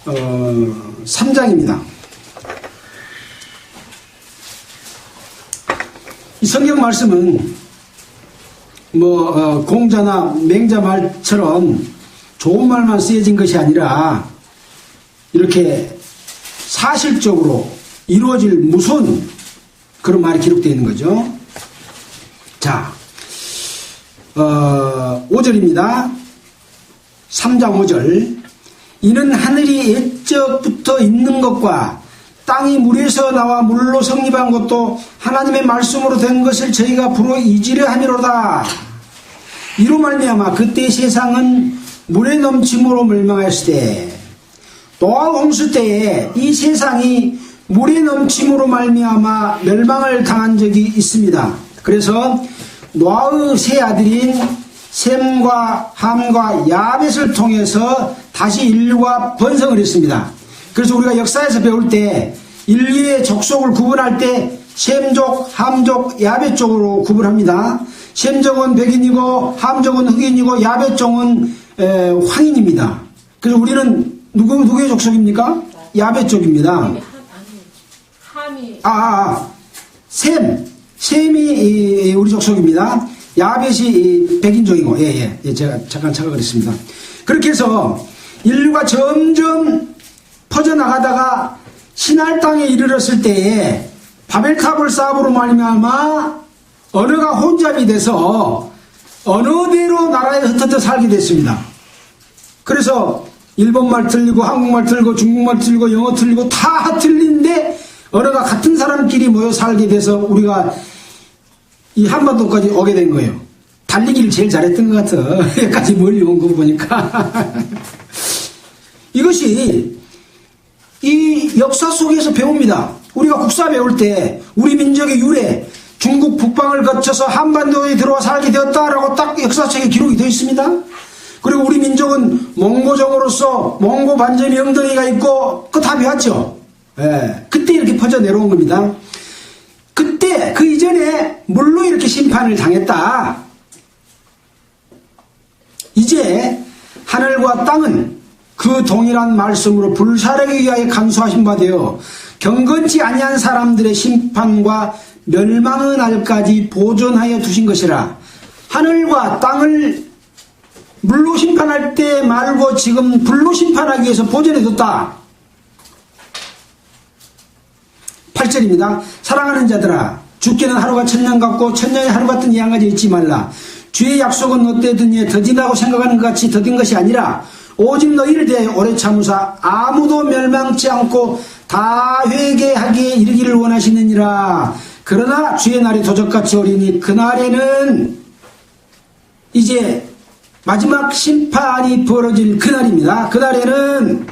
[SPEAKER 1] 3장입니다. 이 성경 말씀은 공자나 맹자 말처럼 좋은 말만 쓰여진 것이 아니라 이렇게 사실적으로 이루어질 무서운 그런 말이 기록되어 있는 거죠. 자, 5절입니다. 3장 5절. 이는 하늘이 옛적부터 있는 것과 땅이 물에서 나와 물로 성립한 것도 하나님의 말씀으로 된 것을 저희가 불어 이지려 함이로다. 이로 말미암아 그때 세상은 물에 넘침으로 멸망하였을 때, 노아 홍수 때에 이 세상이 물에 넘침으로 말미암아 멸망을 당한 적이 있습니다. 그래서 노아의 세 아들인 셈과 함과 야벳을 통해서 다시 인류가 번성을 했습니다. 그래서 우리가 역사에서 배울 때 인류의 족속을 구분할 때 셈족, 함족, 야벳족으로 구분합니다. 셈족은 백인이고 함족은 흑인이고 야벳족은 황인입니다. 그래서 우리는 누구의 족속입니까? 야벳족입니다. 셈이 우리 족속입니다. 야벳이 백인족이고, 제가 잠깐 착각을 했습니다. 그렇게 해서 인류가 점점 퍼져나가다가 신할 땅에 이르렀을 때에 바벨탑을 쌓음으로 말미암아 언어가 혼잡이 돼서 어느 대로 나라에 흩어져 살게 됐습니다. 그래서 일본말 틀리고 한국말 틀리고 중국말 틀리고 영어 틀리고 다 틀린데 언어가 같은 사람끼리 모여 살게 돼서 우리가 이 한반도까지 오게 된 거예요. 달리기를 제일 잘했던 것 같아. 여기까지 멀리 온 거 보니까. 이것이 이 역사 속에서 배웁니다. 우리가 국사 배울 때 우리 민족의 유래, 중국 북방을 거쳐서 한반도에 들어와 살게 되었다라고 딱 역사책에 기록이 되어 있습니다. 그리고 우리 민족은 몽고정으로서 몽고 반점이 엉덩이가 있고 그거 다 배웠죠. 예, 그때 이렇게 퍼져 내려온 겁니다. 그때 그 이전에 물로 이렇게 심판을 당했다. 이제 하늘과 땅은 그 동일한 말씀으로 불사르기 위하여 간수하신 바 되어 경건치 아니한 사람들의 심판과 멸망의 날까지 보존하여 두신 것이라. 하늘과 땅을 물로 심판할 때 말고 지금 불로 심판하기 위해서 보존해 뒀다. 8절입니다. 사랑하는 자들아, 죽기는 하루가 천년 같고 천년이 하루 같은 이 한 가지 잊지 말라. 주의 약속은 어때든지 더딘다고 생각하는 것 같이 더딘 것이 아니라 오직 너희를 대하여 오래 참으사 아무도 멸망치 않고 다 회개하기에 이르기를 원하시느니라. 그러나 주의 날이 도적같이 오리니 그날에는 이제 마지막 심판이 벌어질 그날입니다. 그날에는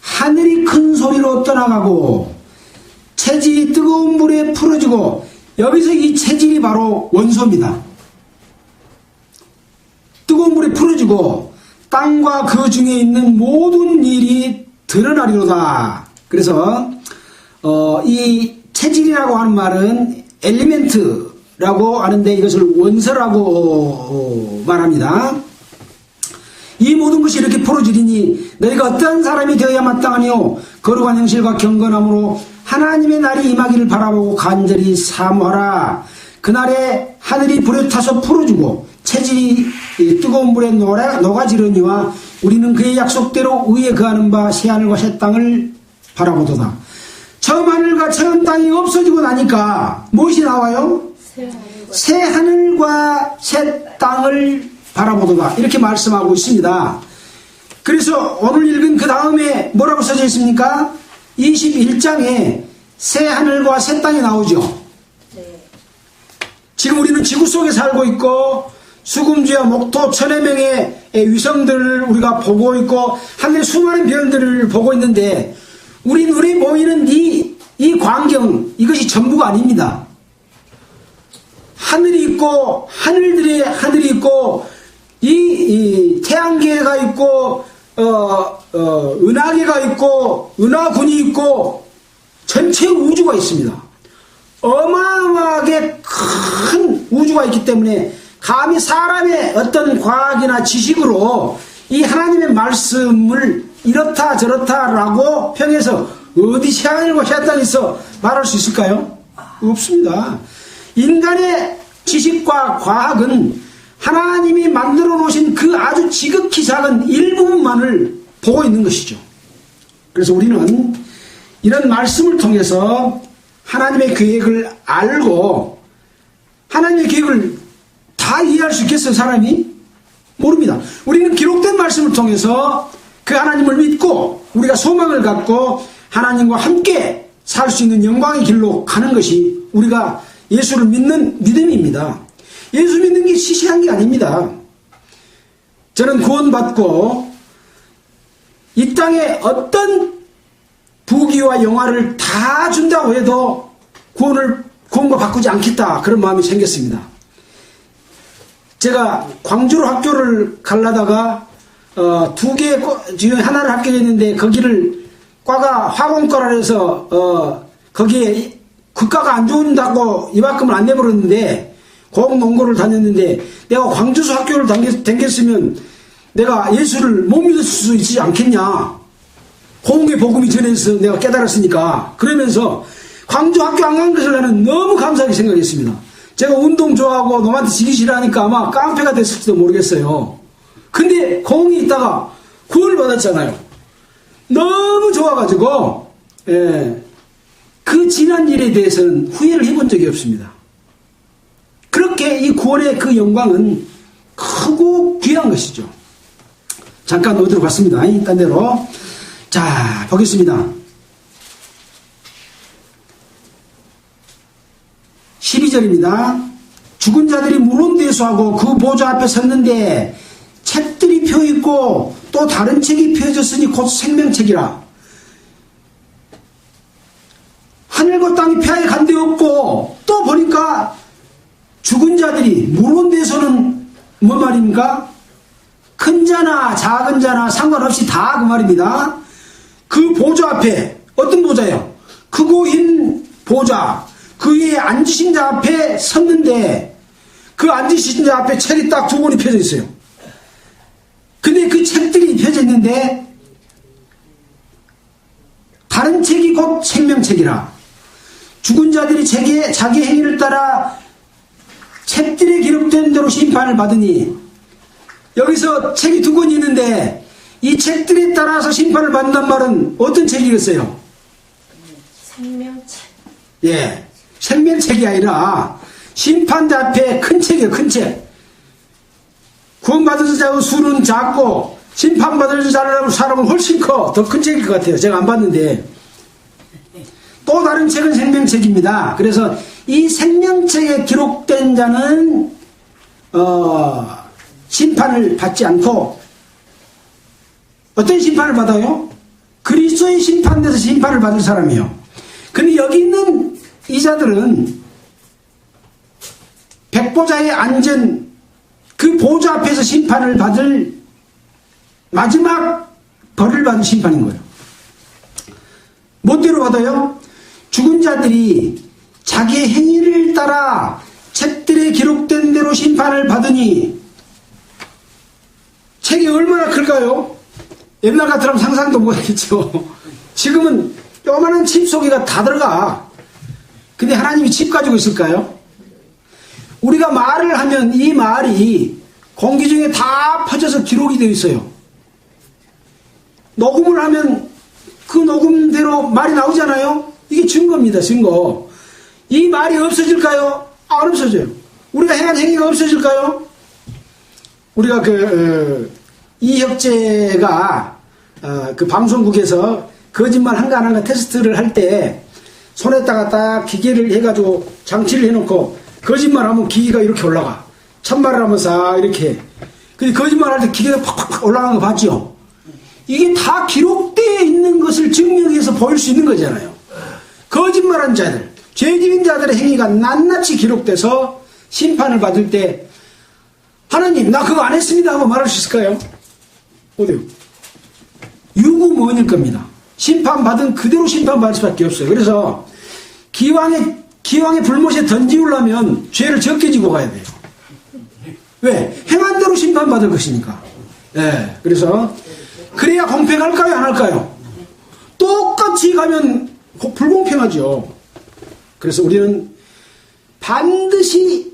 [SPEAKER 1] 하늘이 큰 소리로 떠나가고 체질이 뜨거운 물에 풀어지고, 여기서 이 체질이 바로 원소입니다. 뜨거운 물에 풀어지고 땅과 그 중에 있는 모든 일이 드러나리로다. 그래서 이 체질이라고 하는 말은 엘리멘트라고 하는데 이것을 원소라고 말합니다. 이 모든 것이 이렇게 풀어지리니 너희가 어떠한 사람이 되어야 마땅하니요 거룩한 행실과 경건함으로 하나님의 날이 임하기를 바라보고 간절히 사모하라. 그날에 하늘이 불에 타서 풀어주고 체질이 뜨거운 물에 녹아지르니와 우리는 그의 약속대로 의에 거하는 바 새하늘과 새 땅을 바라보도다. 처음 하늘과 처음 땅이 없어지고 나니까 무엇이 나와요? 새 하늘과 새 땅을 바라보도다. 이렇게 말씀하고 있습니다. 그래서 오늘 읽은 그 다음에 뭐라고 써져 있습니까? 21장에 새 하늘과 새 땅이 나오죠. 지금 우리는 지구 속에 살고 있고 수금주와 목토 천여 명의 위성들을 우리가 보고 있고 하늘의 수많은 별들을 보고 있는데 우리 눈에 보이는 이 광경, 이것이 전부가 아닙니다. 하늘이 있고 하늘들의 하늘이 있고 이 태양계가 있고 은하계가 있고 은하군이 있고 전체 우주가 있습니다. 어마어마하게 큰 우주가 있기 때문에 감히 사람의 어떤 과학이나 지식으로 이 하나님의 말씀을 이렇다 저렇다라고 평해서 어디 새하늘과 새 땅이 있어 말할 수 있을까요? 없습니다. 인간의 지식과 과학은 하나님이 만들어 놓으신 그 아주 지극히 작은 일부분만을 보고 있는 것이죠. 그래서 우리는 이런 말씀을 통해서 하나님의 계획을 알고 하나님의 계획을 다 이해할 수 있겠어요, 사람이? 모릅니다. 우리는 기록된 말씀을 통해서 그 하나님을 믿고 우리가 소망을 갖고 하나님과 함께 살 수 있는 영광의 길로 가는 것이 우리가 예수를 믿는 믿음입니다. 예수 믿는 게 시시한 게 아닙니다. 저는 구원받고 이 땅에 어떤 부귀와 영화를 다 준다고 해도 구원과 바꾸지 않겠다, 그런 마음이 생겼습니다. 제가 광주로 학교를 가려다가 두 개 중에 하나를 합격했는데 거기를 과가 화공과라 해서 거기에 국가가 안 좋은다고 입학금을 안 내버렸는데 공농고를 다녔는데 내가 광주서 학교를 다녔으면 내가 예수를 못 믿을 수 있지 않겠냐. 공의 복음이 전해서 내가 깨달았으니까. 그러면서 광주 학교 안 간 것을 나는 너무 감사하게 생각했습니다. 제가 운동 좋아하고 놈한테 지기 싫어하니까 아마 깡패가 됐을지도 모르겠어요. 근데 공이 있다가 구원을 받았잖아요. 너무 좋아가지고 그 지난 일에 대해서는 후회를 해본 적이 없습니다. 그렇게 이 구원의 그 영광은 크고 귀한 것이죠. 잠깐 어디로 갔습니다. 딴 데로. 자, 보겠습니다. 12절입니다. 죽은 자들이 물론대수하고 그 보좌 앞에 섰는데 책들이 펴있고 또 다른 책이 펴졌으니 곧 생명책이라. 하늘과 땅이 폐하에 간데 없고 또 보니까 죽은 자들이 물론대서는 뭔 말입니까? 큰 자나 작은 자나 상관없이 다 그 말입니다. 그 보좌 앞에 어떤 보좌예요? 크고 흰 보좌 그 위에 앉으신 자 앞에 섰는데 그 앉으신 자 앞에 책이 딱 두 권이 펴져 있어요. 근데 그 책들이 펴져 있는데 다른 책이 곧 생명책이라. 죽은 자들이 자기 행위를 따라 책들에 기록된 대로 심판을 받으니, 여기서 책이 두 권이 있는데 이 책들에 따라서 심판을 받는단 말은 어떤 책이겠어요?
[SPEAKER 3] 생명책.
[SPEAKER 1] 예, 생명책이 아니라 심판자 앞에 큰 책이에요. 큰 책. 구원받은 자의 수는 작고 심판받을 사람은 훨씬 커. 더 큰 책일 것 같아요. 제가 안 봤는데. 또 다른 책은 생명책입니다. 그래서 이 생명책에 기록된 자는 심판을 받지 않고 어떤 심판을 받아요? 그리스도의 심판돼서 심판을 받을 사람이에요. 근데 여기 있는 이 자들은 백보자에 앉은 그 보좌 앞에서 심판을 받을 마지막 벌을 받을 심판인 거예요. 뭐대로 받아요? 죽은 자들이 자기의 행위를 따라 책들에 기록된 대로 심판을 받으니, 책이 얼마나 클까요? 옛날 같으면 상상도 못했겠죠. 지금은 요만한 칩 속에가 다 들어가. 근데 하나님이 칩 가지고 있을까요? 우리가 말을 하면 이 말이 공기 중에 다 퍼져서 기록이 되어 있어요. 녹음을 하면 그 녹음대로 말이 나오잖아요. 이게 증거입니다. 증거. 이 말이 없어질까요? 안 없어져요. 우리가 행한 행위가 없어질까요? 우리가 이혁재가 그 방송국에서 거짓말 한가 안 한가 테스트를 할 때 손에다가 딱 기계를 해가지고 장치를 해놓고 거짓말하면 기계가 이렇게 올라가. 참말을 하면 싹 이렇게. 근데 거짓말할 때 기계가 팍팍팍 올라가는 거 봤죠? 이게 다 기록되어 있는 것을 증명해서 보일 수 있는 거잖아요. 거짓말한 자들, 죄지은 자들의 행위가 낱낱이 기록돼서 심판을 받을 때 하나님 나 그거 안 했습니다 하고 말할 수 있을까요? 어때요? 유구무원일 겁니다. 심판받은 그대로 심판받을 수밖에 없어요. 그래서 기왕에 불못에 던지우려면 죄를 적게 지고 가야 돼요. 왜? 행한 대로 심판받을 것이니까. 예. 그래서 그래야 공평할까요? 안 할까요? 똑같이 가면 불공평하죠. 그래서 우리는 반드시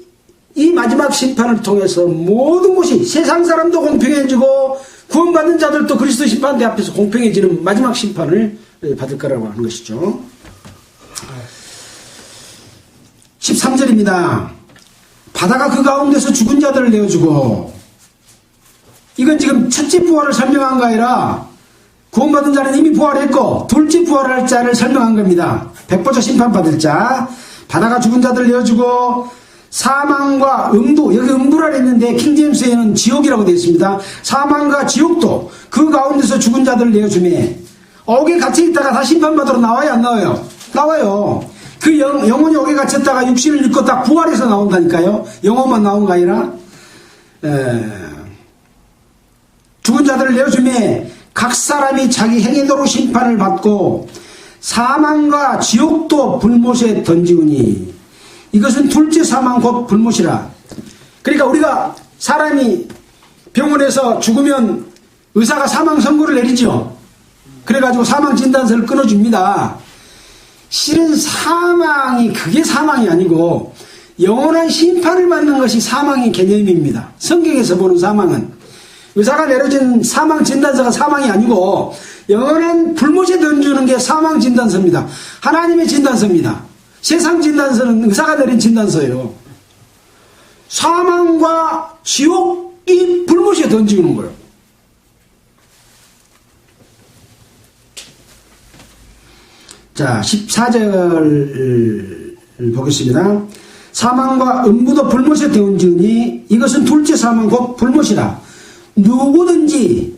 [SPEAKER 1] 이 마지막 심판을 통해서 모든 것이 세상 사람도 공평해지고 구원받는 자들도 그리스도 심판대 앞에서 공평해지는 마지막 심판을 받을 거라고 하는 것이죠. 13절입니다. 바다가 그 가운데서 죽은 자들을 내어주고, 이건 지금 첫째 부활을 설명한 거 아니라 구원받은 자는 이미 부활했고 둘째 부활할 자를 설명한 겁니다. 백보자 심판받을 자, 바다가 죽은 자들을 내어주고 사망과 음부, 여기 음부라 했는데 킹제임스에는 지옥이라고 되어 있습니다. 사망과 지옥도 그 가운데서 죽은 자들을 내어주매, 옥에 갇혀있다가 다 심판받으러 나와요 안 나와요? 나와요. 그 영혼이 옥에 갇혔다가 육신을 입고 딱 부활해서 나온다니까요. 영혼만 나온 거 아니라. 죽은 자들을 내어주매 각 사람이 자기 행위대로 심판을 받고 사망과 지옥도 불못에 던지우니, 이것은 둘째 사망 곧 불못이라. 그러니까 우리가 사람이 병원에서 죽으면 의사가 사망 선고를 내리죠. 그래가지고 사망 진단서를 끊어줍니다. 실은 사망이 그게 사망이 아니고 영원한 심판을 받는 것이 사망의 개념입니다. 성경에서 보는 사망은 의사가 내려진 사망 진단서가 사망이 아니고 영원한 불못에 던지는 게 사망 진단서입니다. 하나님의 진단서입니다. 세상 진단서는 의사가 내린 진단서예요. 사망과 지옥이 불못에 던지는 거예요. 자, 14절 보겠습니다. 사망과 음부도 불못에 던지니 이것은 둘째 사망 곧 불못이라. 누구든지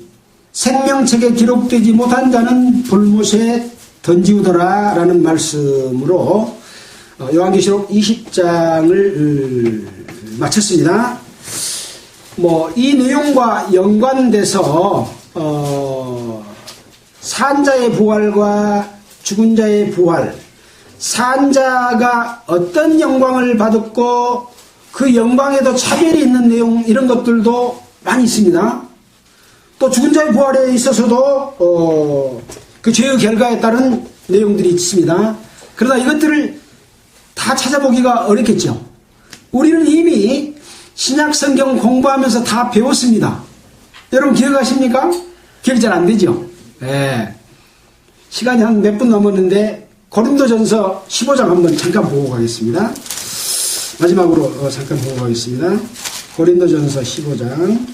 [SPEAKER 1] 생명책에 기록되지 못한 자는 불못에 던지우더라 라는 말씀으로 요한계시록 20장을 마쳤습니다. 이 내용과 연관돼서 산자의 부활과 죽은 자의 부활, 산자가 어떤 영광을 받았고 그 영광에도 차별이 있는 내용, 이런 것들도 많이 있습니다. 또 죽은 자의 부활에 있어서도 그 죄의 결과에 따른 내용들이 있습니다. 그러나 이것들을 다 찾아보기가 어렵겠죠. 우리는 이미 신약 성경 공부하면서 다 배웠습니다. 여러분 기억하십니까? 기억이 잘 안 되죠? 네. 시간이 한 몇 분 넘었는데 고린도전서 15장 한번 잠깐 보고 가겠습니다. 마지막으로 잠깐 보고 가겠습니다. 고린도전서 15장.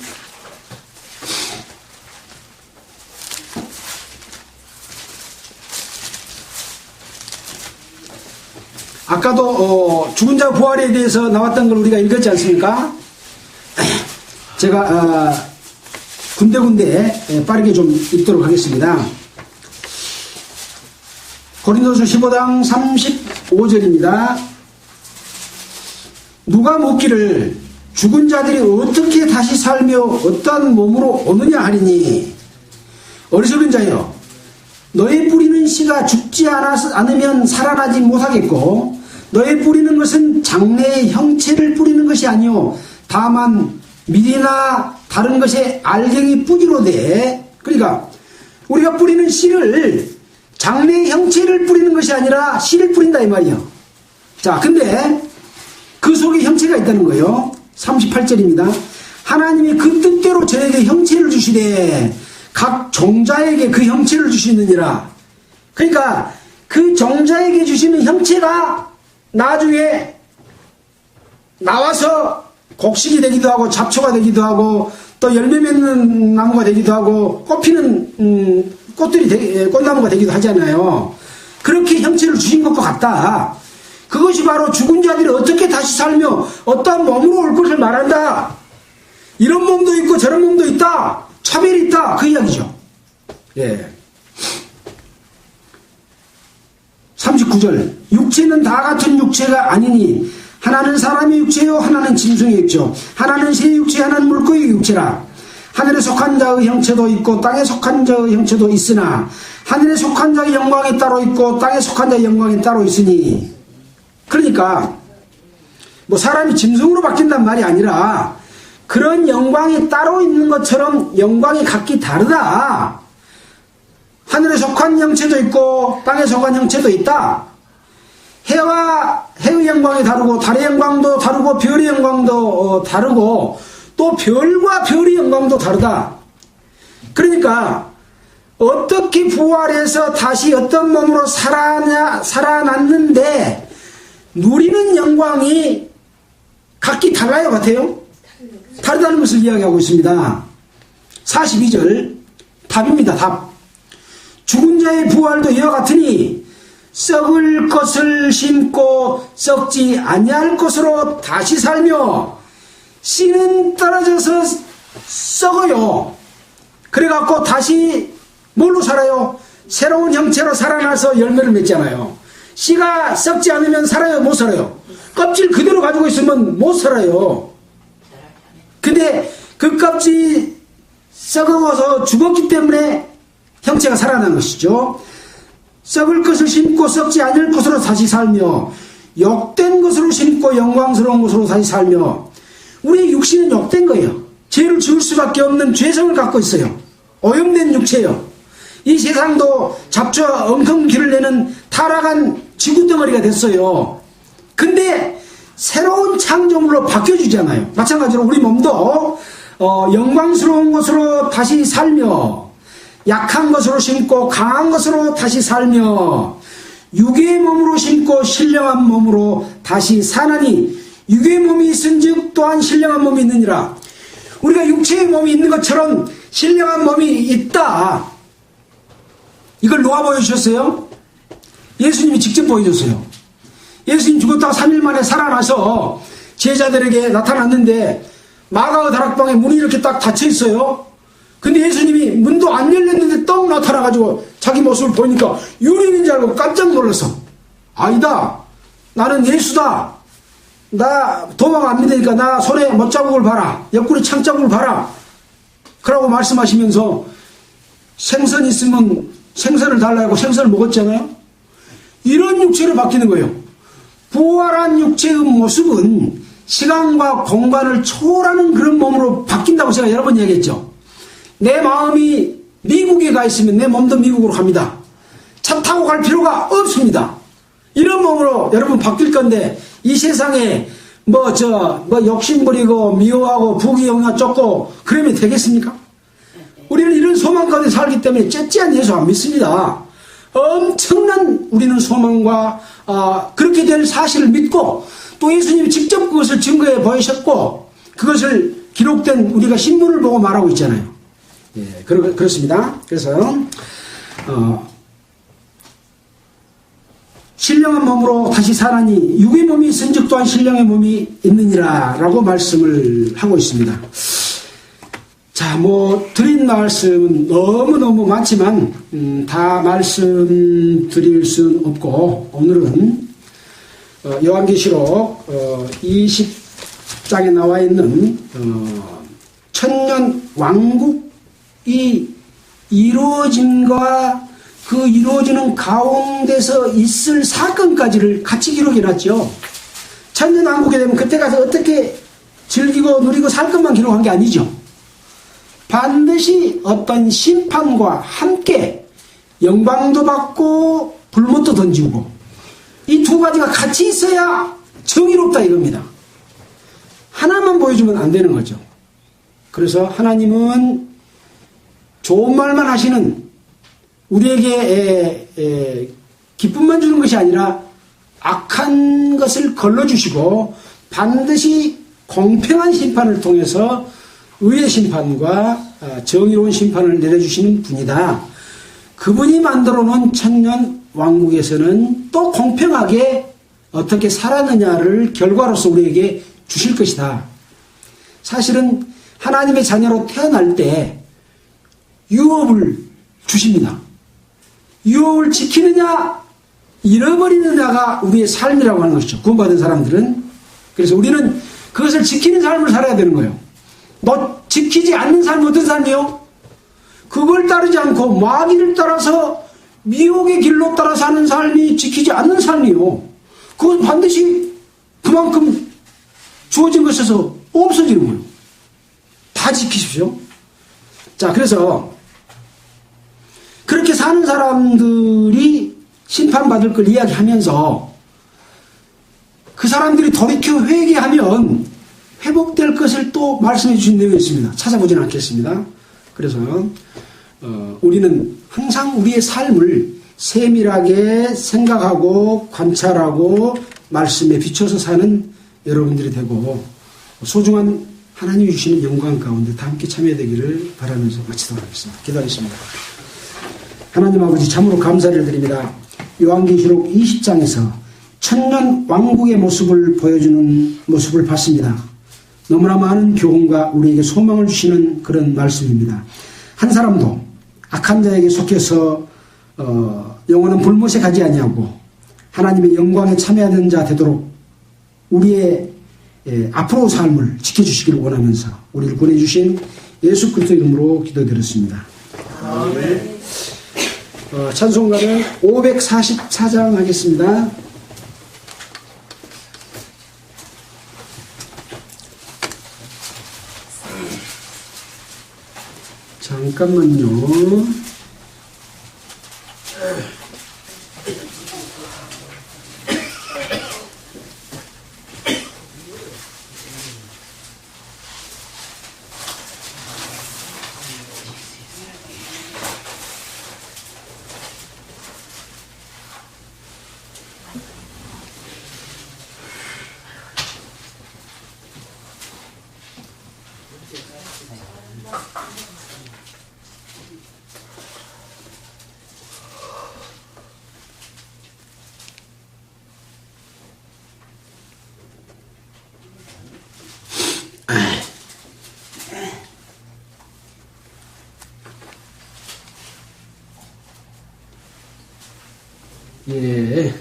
[SPEAKER 1] 아까도 죽은 자 부활에 대해서 나왔던 걸 우리가 읽었지 않습니까? 제가 군데군데 빠르게 좀 읽도록 하겠습니다. 고린도서 15장 35절입니다. 누가 묻기를 죽은 자들이 어떻게 다시 살며 어떠한 몸으로 오느냐 하리니, 어리석은 자여, 너의 뿌리는 씨가 죽지 않으면 살아나지 못하겠고 너의 뿌리는 것은 장래의 형체를 뿌리는 것이 아니요 다만 밀이나 다른 것의 알갱이 뿌리로되. 그러니까 우리가 뿌리는 씨를 장래의 형체를 뿌리는 것이 아니라 씨를 뿌린다 이 말이에요. 자, 근데 그 속에 형체가 있다는 거예요. 38절입니다. 하나님이 그 뜻대로 저에게 형체를 주시되 각 종자에게 그 형체를 주시느니라. 그러니까 그 종자에게 주시는 형체가 나중에 나와서 곡식이 되기도 하고 잡초가 되기도 하고 또 열매 맺는 나무가 되기도 하고 꽃피는 꽃나무가 되기도 하잖아요. 그렇게 형체를 주신 것과 같다. 그것이 바로 죽은 자들이 어떻게 다시 살며 어떠한 몸으로 올 것을 말한다. 이런 몸도 있고 저런 몸도 있다. 차별이 있다. 그 이야기죠. 예. 39절. 육체는 다 같은 육체가 아니니 하나는 사람의 육체요 하나는 짐승의 육체요 하나는 새의 육체 하나는 물고기의 육체라. 하늘에 속한 자의 형체도 있고 땅에 속한 자의 형체도 있으나 하늘에 속한 자의 영광이 따로 있고 땅에 속한 자의 영광이 따로 있으니. 그러니까 사람이 짐승으로 바뀐단 말이 아니라 그런 영광이 따로 있는 것처럼 영광이 각기 다르다. 하늘에 속한 형체도 있고 땅에 속한 형체도 있다. 해의 영광이 다르고 달의 영광도 다르고 별의 영광도 다르고 또 별과 별의 영광도 다르다. 그러니까 어떻게 부활해서 다시 어떤 몸으로 살아났는데 누리는 영광이 각기 달라요, 같아요? 다르다는 것을 이야기하고 있습니다. 42절 답입니다. 답. 죽은 자의 부활도 이와 같으니 썩을 것을 심고 썩지 아니할 것으로 다시 살며 씨는 떨어져서 썩어요. 그래갖고 다시 뭘로 살아요? 새로운 형체로 살아나서 열매를 맺잖아요. 씨가 썩지 않으면 살아요? 못 살아요? 껍질 그대로 가지고 있으면 못 살아요. 근데 그 껍질이 썩어서 죽었기 때문에 형체가 살아난 것이죠. 썩을 것을 심고 썩지 않을 것으로 다시 살며 욕된 것으로 심고 영광스러운 것으로 다시 살며. 우리의 육신은 욕된 거예요. 죄를 지을 수밖에 없는 죄성을 갖고 있어요. 오염된 육체예요. 이 세상도 잡초와 엉겅퀴를 내는 타락한 지구덩어리가 됐어요. 근데 새로운 창조물로 바뀌어주잖아요. 마찬가지로 우리 몸도 영광스러운 것으로 다시 살며 약한 것으로 심고 강한 것으로 다시 살며 육의 몸으로 심고 신령한 몸으로 다시 사나니 육의 몸이 있은즉 또한 신령한 몸이 있느니라. 우리가 육체의 몸이 있는 것처럼 신령한 몸이 있다. 이걸 누가 보여주셨어요? 예수님이 직접 보여줬어요. 예수님 죽었다가 3일 만에 살아나서 제자들에게 나타났는데 마가의 다락방에 문이 이렇게 딱 닫혀 있어요. 근데 예수님이 문도 안 열렸는데 떡 나타나가지고 자기 모습을 보니까 유령인 줄 알고 깜짝 놀랐어. 아니다. 나는 예수다. 나 도망 안 믿으니까 나 손에 못자국을 봐라. 옆구리 창자국을 봐라. 그러고 말씀하시면서 생선 있으면 생선을 달라고 생선을 먹었잖아요. 이런 육체로 바뀌는 거예요. 부활한 육체의 모습은 시간과 공간을 초월하는 그런 몸으로 바뀐다고 제가 여러 번 얘기했죠. 내 마음이 미국에 가 있으면 내 몸도 미국으로 갑니다. 차 타고 갈 필요가 없습니다. 이런 몸으로 여러분 바뀔 건데 이 세상에 욕심 부리고 미워하고 부귀영화 쫓고 그러면 되겠습니까? 우리는 이런 소망 가운데 살기 때문에 째째한 예수 안 믿습니다. 엄청난 우리는 소망과 그렇게 될 사실을 믿고 또 예수님이 직접 그것을 증거해 보이셨고 그것을 기록된 우리가 신문을 보고 말하고 있잖아요. 예, 그렇습니다. 그래서 신령한 몸으로 다시 사나니 육의 몸이 있은즉 또한 신령의 몸이 있느니라 라고 말씀을 하고 있습니다. 자, 드린 말씀은 너무너무 많지만 다 말씀드릴 수는 없고 오늘은 요한계시록 20장에 나와 있는 천년 왕국이 이루어짐과 그 이루어지는 가운데서 있을 사건까지를 같이 기록해놨죠. 천년 왕국에 되면 그때 가서 어떻게 즐기고 누리고 살 것만 기록한 게 아니죠. 반드시 어떤 심판과 함께 영광도 받고 불못도 던지고 이 두 가지가 같이 있어야 정의롭다 이겁니다. 하나만 보여주면 안 되는 거죠. 그래서 하나님은 좋은 말만 하시는 우리에게 기쁨만 주는 것이 아니라 악한 것을 걸러주시고 반드시 공평한 심판을 통해서 의의 심판과 정의로운 심판을 내려주시는 분이다. 그분이 만들어 놓은 천년 왕국에서는 또 공평하게 어떻게 살았느냐를 결과로서 우리에게 주실 것이다. 사실은 하나님의 자녀로 태어날 때 유업을 주십니다. 유업을 지키느냐 잃어버리느냐가 우리의 삶이라고 하는 것이죠. 구원받은 사람들은. 그래서 우리는 그것을 지키는 삶을 살아야 되는 거예요. 지키지 않는 삶은 어떤 삶이요? 그걸 따르지 않고 마귀를 따라서 미혹의 길로 따라 사는 삶이 지키지 않는 삶이요. 그건 반드시 그만큼 주어진 것에서 없어지는 거예요. 다 지키십시오. 자, 그래서 그렇게 사는 사람들이 심판받을 걸 이야기하면서 그 사람들이 돌이켜 회개하면 회복될 것을 또 말씀해 주신 내용이 있습니다. 찾아보지는 않겠습니다. 그래서 우리는 항상 우리의 삶을 세밀하게 생각하고 관찰하고 말씀에 비춰서 사는 여러분들이 되고 소중한 하나님이 주시는 영광 가운데 다 함께 참여되기를 바라면서 마치도록 하겠습니다. 기도하겠습니다. 하나님 아버지 참으로 감사를 드립니다. 요한계시록 20장에서 천년 왕국의 모습을 보여주는 모습을 봤습니다. 너무나 많은 교훈과 우리에게 소망을 주시는 그런 말씀입니다. 한 사람도 악한 자에게 속해서 영원한 불못에 가지 아니하고 하나님의 영광에 참여하는 자 되도록 우리의 앞으로 삶을 지켜주시기를 원하면서 우리를 보내주신 예수 그리스도 이름으로 기도드렸습니다. 아멘. 찬송가는 544장 하겠습니다. 잠깐만요. 예.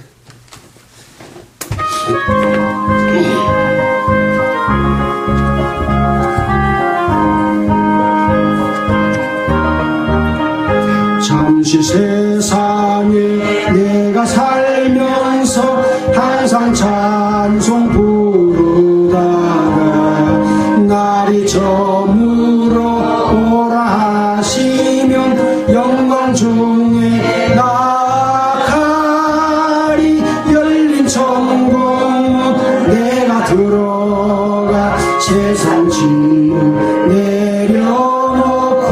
[SPEAKER 1] 잠시 세상에 내가 살면서 항상 찬송 부르다가 날이 저물어 오라 하시면 영광 중에 나가리. 열린 천국문 내가 들어가 세상 짐을 내려놓고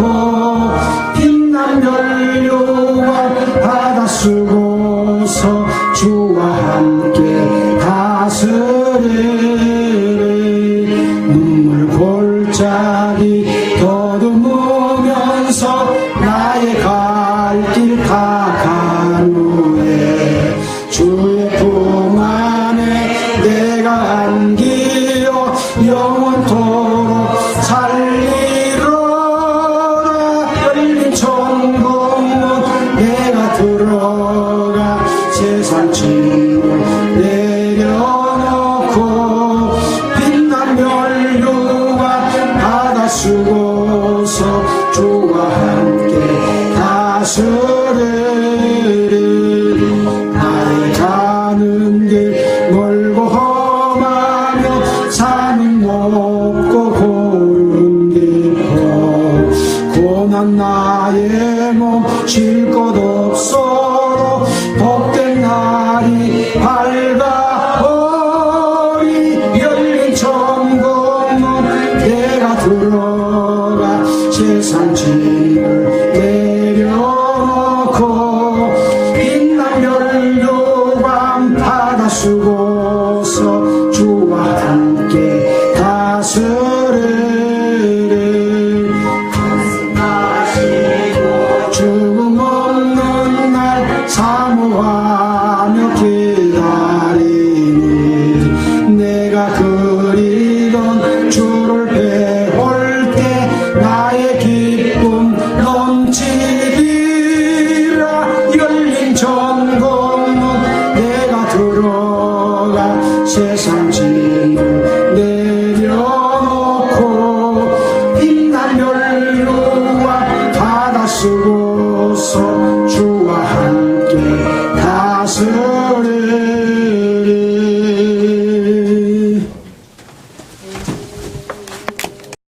[SPEAKER 1] 빛난 면류관 바다 쓰고서 주와 함께 다스리리. 눈물 골짜기 더듬으면서 나의 갈 길 다 간 후에 주의 품 안에 내가 안기어 영원토록 살리로다. 열린 천국문 내가 들어가 세상 짐을 내려놓고 빛난 면류관 바다 쓰고서 주와 함께 다스리리. 나의 가는 길 멀고 험하며 산은 높고 고른 깊고 고난 나의 몸 쉴 것 없어도 복된 날이 밝아오리. 열린 천국문 내가 들어가 세상 짐을 내려놓고 빛난 면류관 바다 쓰고서 주와 함께 다스리리. 말씀하시고 죽음 없는 날 사모하며 기다리니 내가 그리던 주